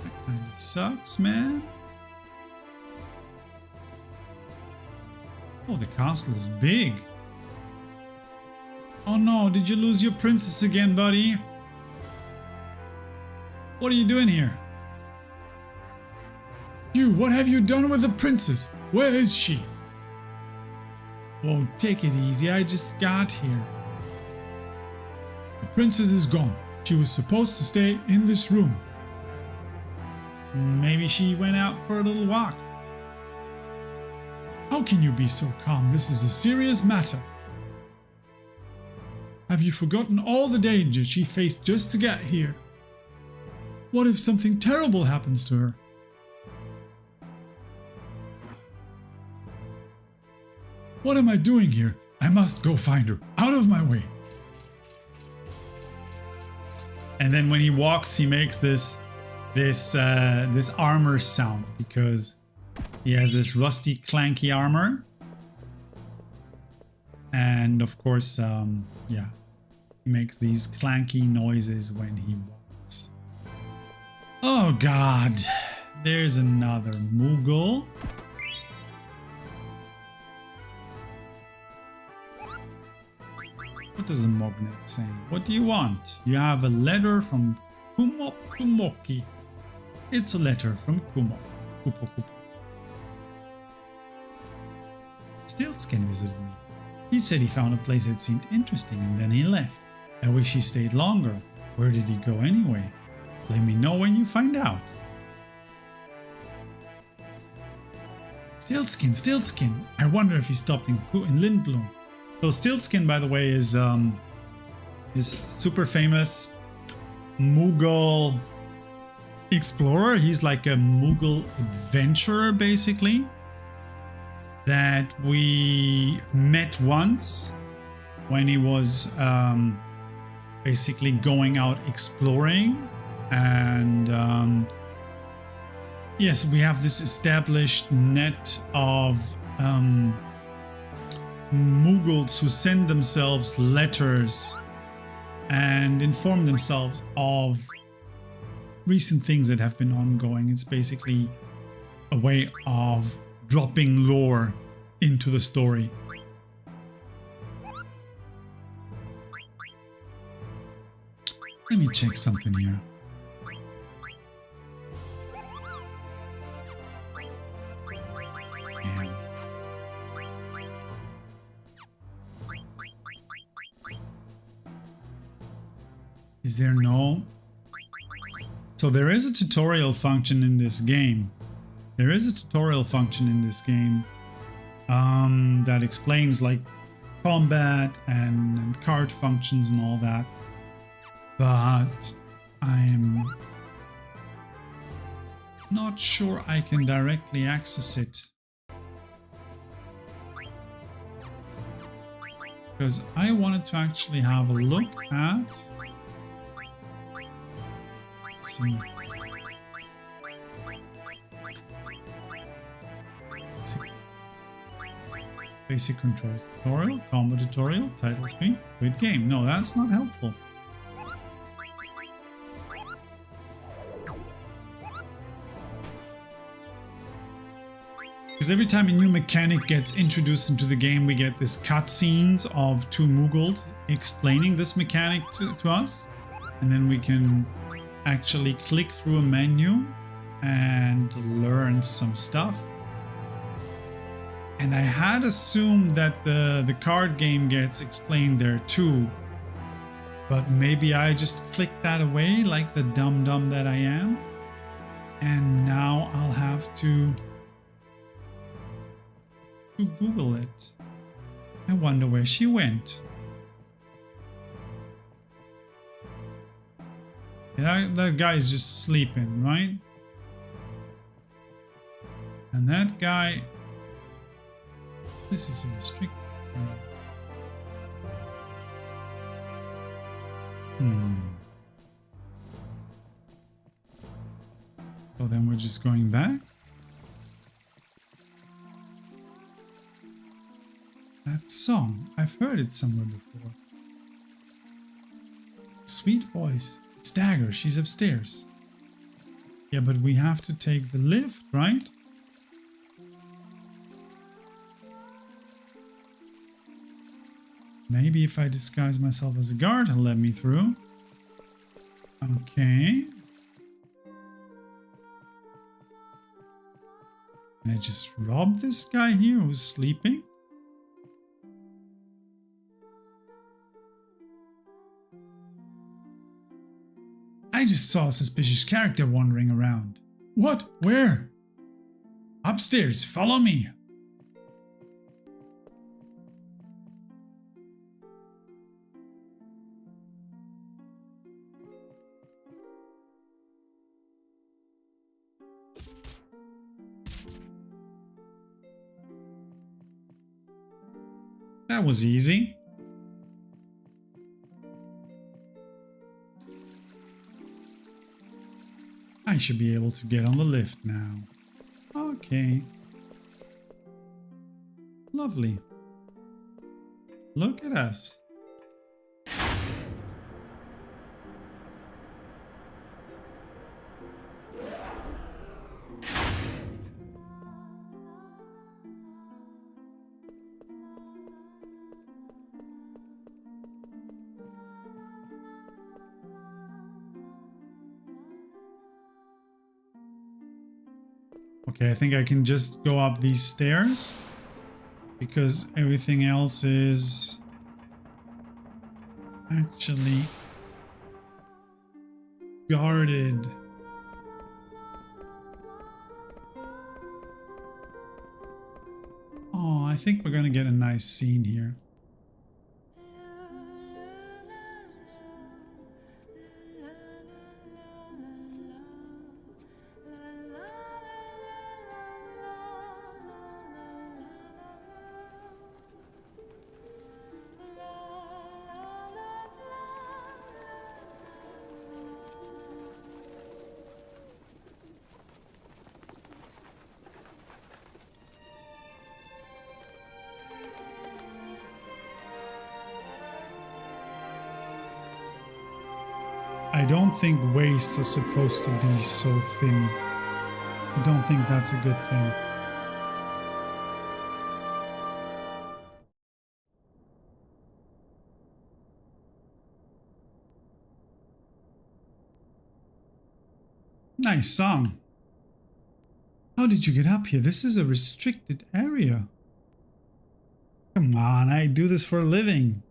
That kind of sucks, man. Oh, the castle is big. Oh no, did you lose your princess again, buddy? What are you doing here? You, what have you done with the princess? Where is she? Oh, take it easy, I just got here. The princess is gone. She was supposed to stay in this room. Maybe she went out for a little walk. How can you be so calm? This is a serious matter. Have you forgotten all the danger she faced just to get here? What if something terrible happens to her? What am I doing here? I must go find her. Out of my way. And then when he walks, he makes this armor sound because he has this rusty, clanky armor. And of course, yeah, he makes these clanky noises when he walks. Oh god, there's another Mughal. What does the magnet say? What do you want? You have a letter from Kumop Kumoki. It's a letter from Kumop. Stiltskin visited me. He said he found a place that seemed interesting and then he left. I wish he stayed longer. Where did he go anyway? Let me know when you find out. Stiltskin. I wonder if he stopped in Lindblum. So Stiltskin, by the way, is super famous Mughal explorer. He's like a Mughal adventurer, basically, that we met once when he was basically going out exploring. And yes, we have this established net of Mughals who send themselves letters and inform themselves of recent things that have been ongoing. It's basically a way of dropping lore into the story. Let me check something here. Is there no... So there is a tutorial function in this game. That explains like combat and card functions and all that. But I'm not sure I can directly access it. Because I wanted to actually have a look at... Let's see. Basic controls tutorial, combo tutorial, title screen, quit game. No, that's not helpful. Because every time a new mechanic gets introduced into the game, we get this cutscenes of two Mughals explaining this mechanic to us. And then we can actually click through a menu and learn some stuff. And I had assumed that the card game gets explained there too. But maybe I just clicked that away like the dum-dum that I am. And now I'll have to Google it. I wonder where she went. That guy is just sleeping, right? And that guy... This is a restrict. So then we're just going back. That song, I've heard it somewhere before. Sweet voice. It's Dagger, she's upstairs. Yeah, but we have to take the lift, right? Maybe if I disguise myself as a guard, he'll let me through. Okay. Can I just rob this guy here who's sleeping? I just saw a suspicious character wandering around. What? Where? Upstairs, follow me. That was easy. I should be able to get on the lift now. Okay. Lovely. Look at us. Okay, I think I can just go up these stairs because everything else is actually guarded. Oh, I think we're gonna get a nice scene here. I don't think waists are supposed to be so thin. I don't think that's a good thing. Nice song. How did you get up here? This is a restricted area. Come on, I do this for a living.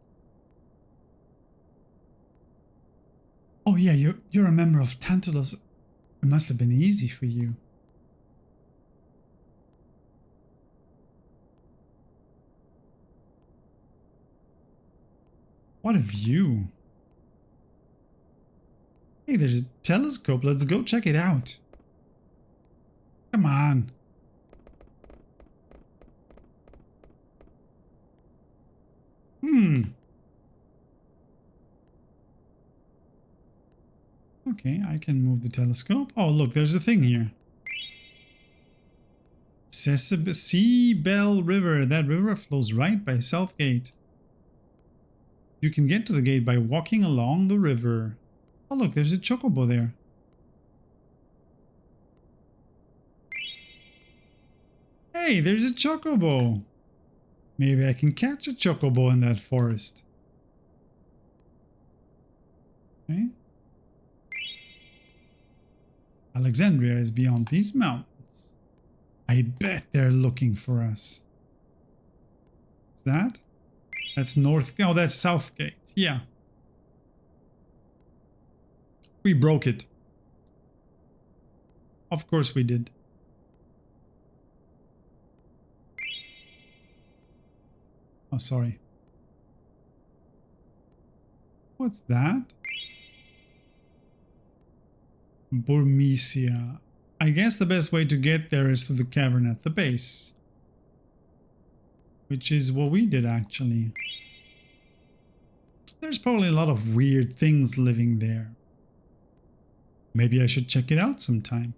Oh yeah, you're a member of Tantalus. It must have been easy for you. What a view. Hey, there's a telescope. Let's go check it out. Come on. Okay, I can move the telescope. Oh, look, there's a thing here. Sea Bell River. That river flows right by South Gate. You can get to the gate by walking along the river. Oh, look, there's a chocobo there. Hey, there's a chocobo. Maybe I can catch a chocobo in that forest. Okay. Alexandria is beyond these mountains. I bet they're looking for us. Is that? That's North... Oh, that's South Gate. Yeah. We broke it. Of course we did. Oh, sorry. What's that? Burmecia. I guess the best way to get there is through the cavern at the base. Which is what we did, actually. There's probably a lot of weird things living there. Maybe I should check it out sometime.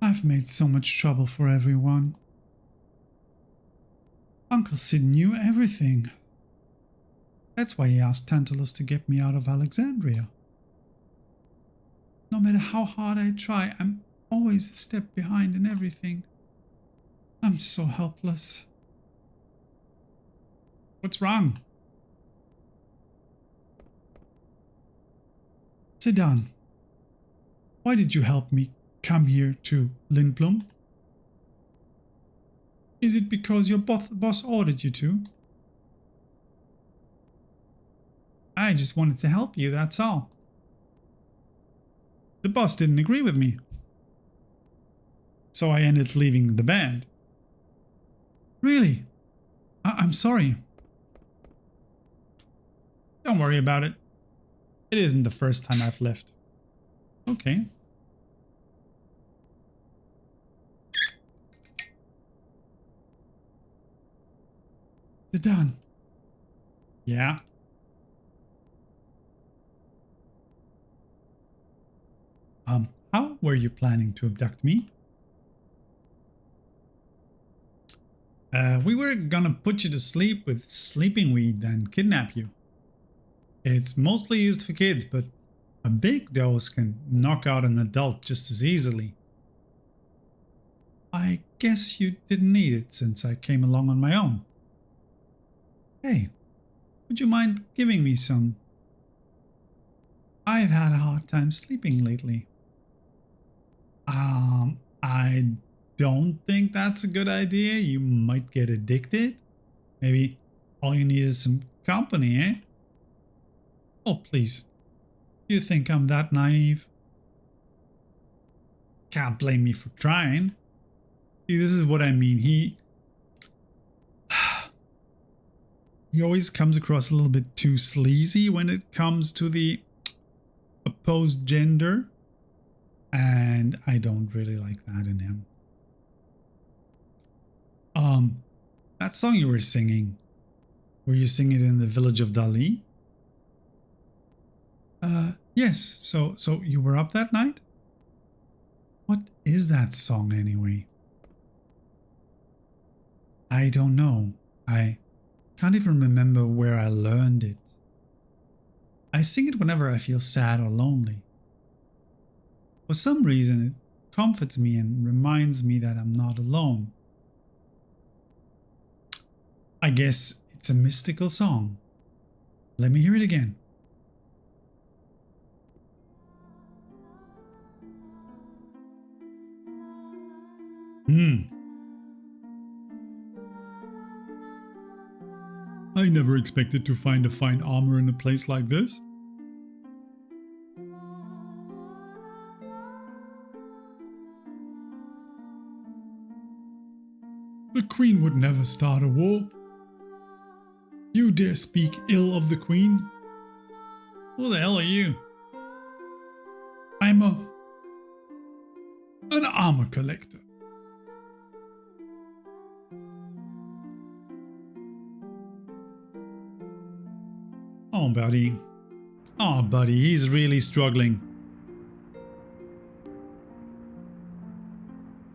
I've made so much trouble for everyone. Uncle Cid knew everything. That's why he asked Tantalus to get me out of Alexandria. No matter how hard I try, I'm always a step behind in everything. I'm so helpless. What's wrong? Sit down. Why did you help me come here to Lindblum? Is it because your boss ordered you to? I just wanted to help you, that's all. The boss didn't agree with me. So I ended up leaving the band. Really? I'm sorry. Don't worry about it. It isn't the first time I've left. Okay. Sit down. Yeah. How were you planning to abduct me? We were gonna put you to sleep with sleeping weed and kidnap you. It's mostly used for kids, but a big dose can knock out an adult just as easily. I guess you didn't need it since I came along on my own. Hey, would you mind giving me some? I've had a hard time sleeping lately. I don't think that's a good idea. You might get addicted. Maybe all you need is some company, eh? Oh, please. You think I'm that naive? Can't blame me for trying. See, this is what I mean. He always comes across a little bit too sleazy when it comes to the opposed gender. And I don't really like that in him. That song you were singing, were you singing it in the village of Dali? Yes. So you were up that night? What is that song anyway? I don't know. I can't even remember where I learned it. I sing it whenever I feel sad or lonely. For some reason, it comforts me and reminds me that I'm not alone. I guess it's a mystical song. Let me hear it again. I never expected to find a fine armor in a place like this. The Queen would never start a war. You dare speak ill of the Queen? Who the hell are you? I'm an armor collector. Oh, buddy. Oh, buddy, he's really struggling.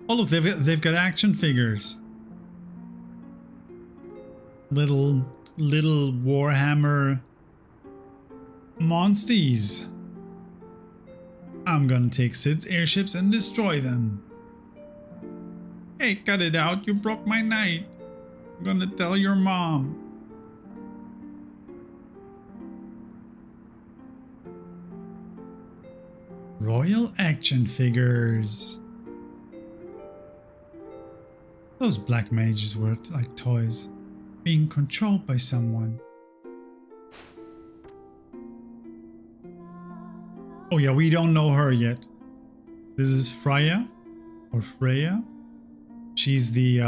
Oh, look, they've got action figures. Little Warhammer monsties. I'm gonna take Cid's airships and destroy them. Hey, cut it out, you broke my night. I'm gonna tell your mom. Royal action figures. Those black mages were like toys, being controlled by someone. Oh yeah, we don't know her yet. This is Freya, or Freya. She's the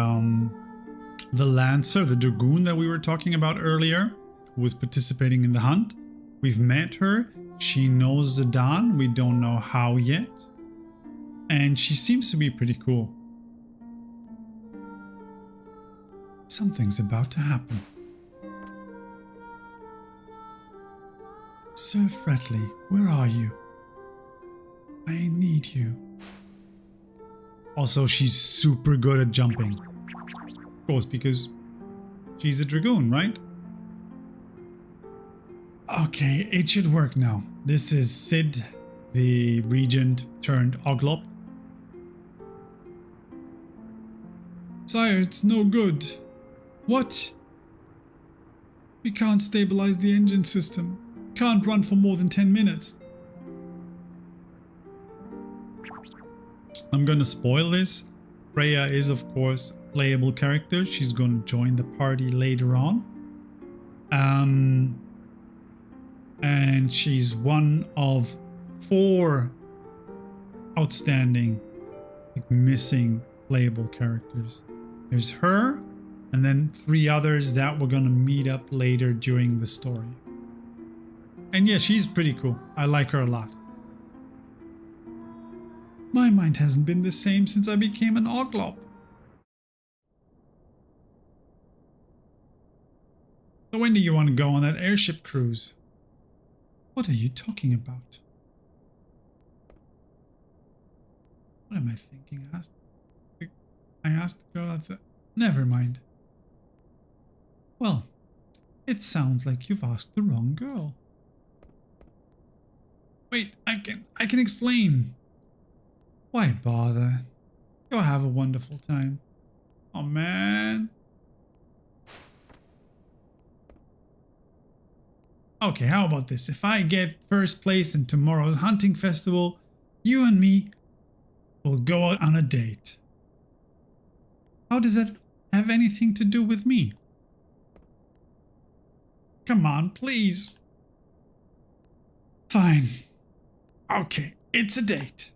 Lancer, the Dragoon that we were talking about earlier, who was participating in the hunt. We've met her. She knows Zidane. We don't know how yet. And she seems to be pretty cool. Something's about to happen. Sir Fretley, where are you? I need you. Also, she's super good at jumping. Of course, because she's a Dragoon, right? Okay, it should work now. This is Cid, the regent turned oglop. Sire, it's no good. What? We can't stabilize the engine system. Can't run for more than 10 minutes. I'm gonna spoil this. Freya is, of course, a playable character. She's gonna join the party later on. And she's one of 4 outstanding, like, missing playable characters. There's her, and then 3 others that we're gonna meet up later during the story. And yeah, she's pretty cool. I like her a lot. My mind hasn't been the same since I became an oglop. So when do you want to go on that airship cruise? What are you talking about? What am I thinking? I asked the girl at the... Never mind. Well, it sounds like you've asked the wrong girl. Wait, I can explain. Why bother? Go have a wonderful time. Oh man. Okay, how about this? If I get first place in tomorrow's hunting festival, you and me will go out on a date. How does that have anything to do with me? Come on, please. Fine. Okay, it's a date.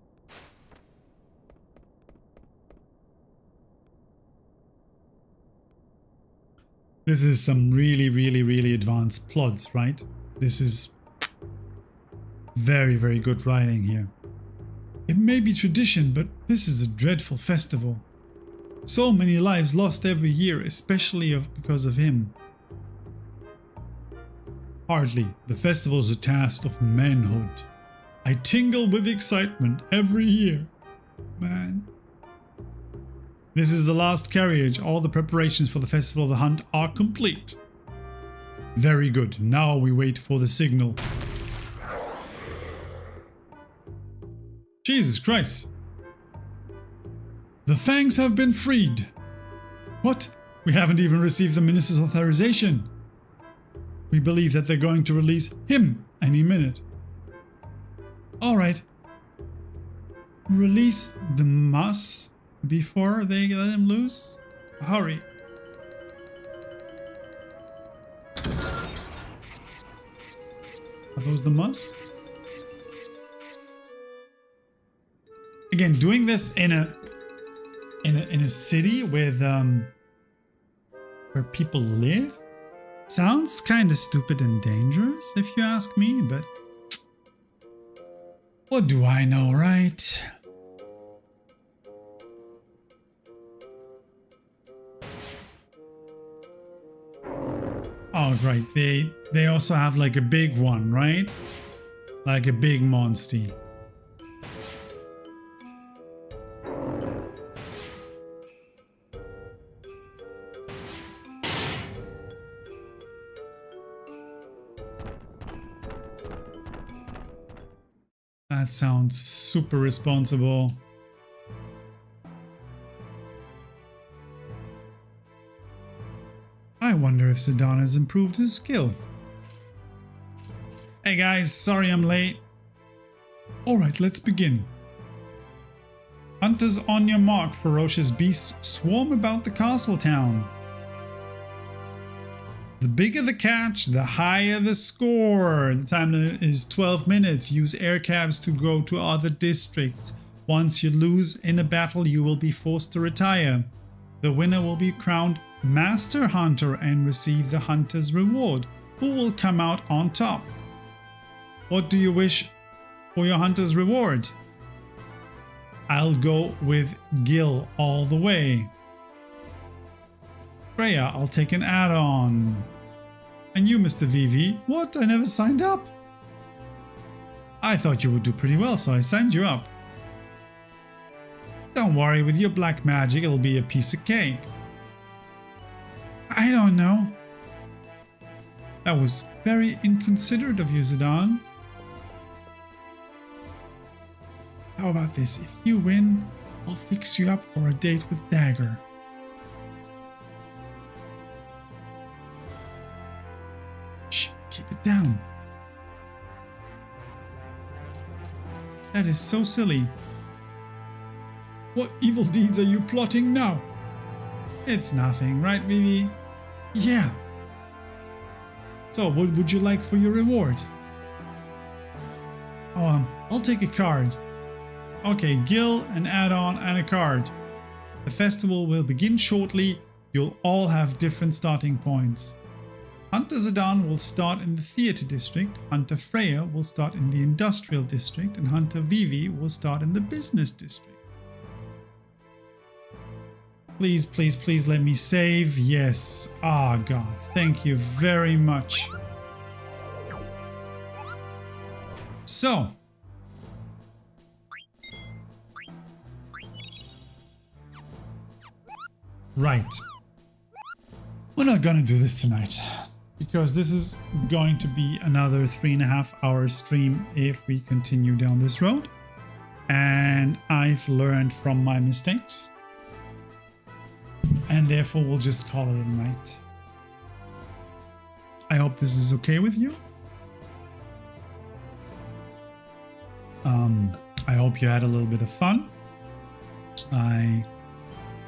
This is some really advanced plots, right? This is very good writing here. It may be tradition, but this is a dreadful festival. So many lives lost every year, especially because of him. Hardly. The festival is a task of manhood. I tingle with excitement every year. Man. This is the last carriage. All the preparations for the Festival of the Hunt are complete. Very good. Now we wait for the signal. Jesus Christ. The Fangs have been freed. What? We haven't even received the minister's authorization. We believe that they're going to release him any minute. Alright. Release the muss before they let him loose? Hurry. Are those the muss? Again, doing this in a city with where people live sounds kind of stupid and dangerous if you ask me, but what do I know, right? Oh, right. They also have like a big one, right? Like a big monster. That sounds super responsible. I wonder if Zidane has improved his skill. Hey guys, sorry I'm late. Alright, let's begin. Hunters on your mark, ferocious beasts swarm about the castle town. The bigger the catch, the higher the score. The time is 12 minutes. Use air cabs to go to other districts. Once you lose in a battle, you will be forced to retire. The winner will be crowned Master Hunter and receive the Hunter's reward, who will come out on top. What do you wish for your Hunter's reward? I'll go with Gil all the way. Freya, I'll take an add-on. And you, Mr. VV? What? I never signed up. I thought you would do pretty well, so I signed you up. Don't worry, with your black magic, it'll be a piece of cake. I don't know. That was very inconsiderate of you, Zidane. How about this? If you win, I'll fix you up for a date with Dagger. Shh, keep it down. That is so silly. What evil deeds are you plotting now? It's nothing, right, Vivi? Yeah. So, what would you like for your reward? Oh, I'll take a card. Okay, Gil, an add-on, and a card. The festival will begin shortly. You'll all have different starting points. Hunter Zidane will start in the theater district, Hunter Freya will start in the industrial district, and Hunter Vivi will start in the business district. Please, please, please let me save. Yes. Ah, God. Thank you very much. So. Right. We're not gonna do this tonight, because this is going to be another 3.5 hour stream if we continue down this road. And I've learned from my mistakes. And therefore we'll just call it a night. I hope this is okay with you. I hope you had a little bit of fun. I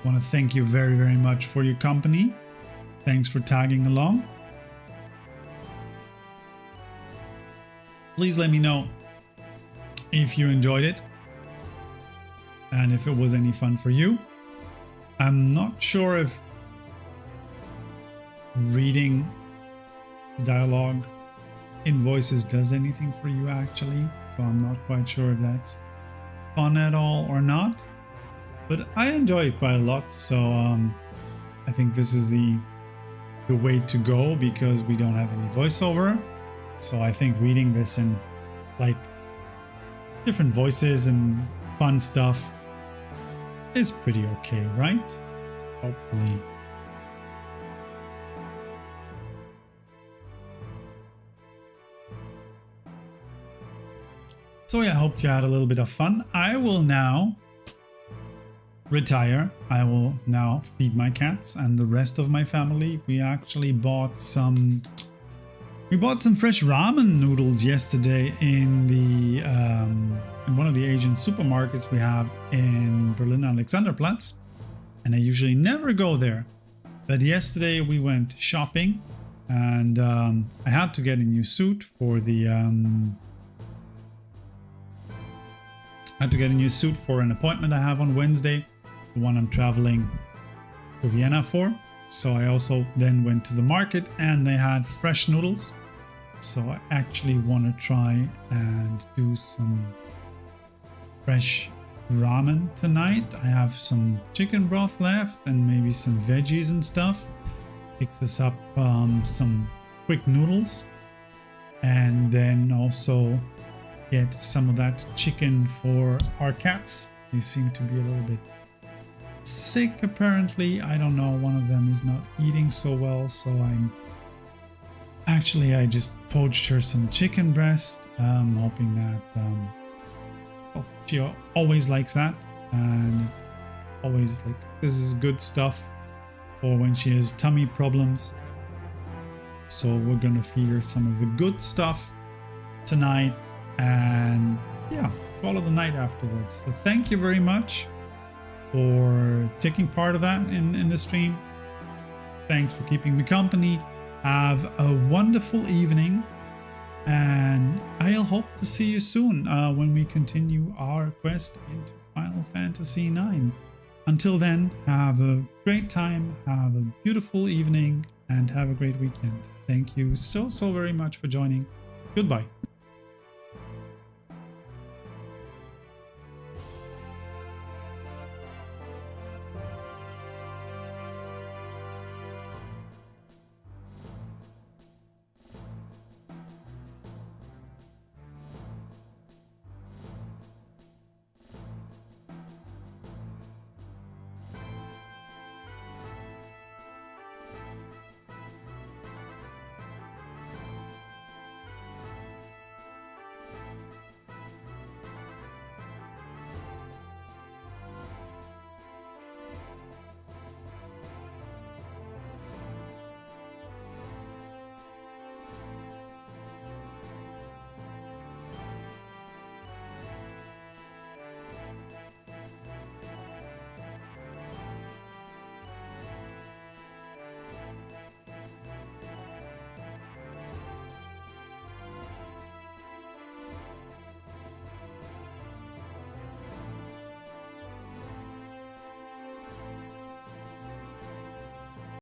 want to thank you very, very much for your company. Thanks for tagging along. Please let me know if you enjoyed it and if it was any fun for you. I'm not sure if reading dialogue in voices does anything for you actually, so I'm not quite sure if that's fun at all or not, but I enjoy it quite a lot. So I think this is the way to go because we don't have any voiceover. So I think reading this in like different voices and fun stuff is pretty okay, right? Hopefully. So yeah, I hope you had a little bit of fun. I will now retire. I will now feed my cats and the rest of my family. We actually bought some fresh ramen noodles yesterday in the in one of the Asian supermarkets we have in Berlin Alexanderplatz, and I usually never go there, but yesterday we went shopping, and I had to get a new suit for the an appointment I have on Wednesday, the one I'm traveling to Vienna for. So I also then went to the market and they had fresh noodles. So I actually want to try and do some fresh ramen tonight. I have some chicken broth left and maybe some veggies and stuff. Fix us up some quick noodles, and then also get some of that chicken for our cats. They seem to be a little bit sick apparently. I don't know, one of them is not eating so well, so I just poached her some chicken breast, hoping that she always likes that, and always like this is good stuff for when she has tummy problems. So we're gonna feed her some of the good stuff tonight, and yeah, call it a night afterwards. So thank you very much for taking part of that in the stream. Thanks for keeping me company. Have a wonderful evening, and I'll hope to see you soon when we continue our quest into Final Fantasy IX. Until then, have a great time, have a beautiful evening, and have a great weekend. Thank you so very much for joining. Goodbye.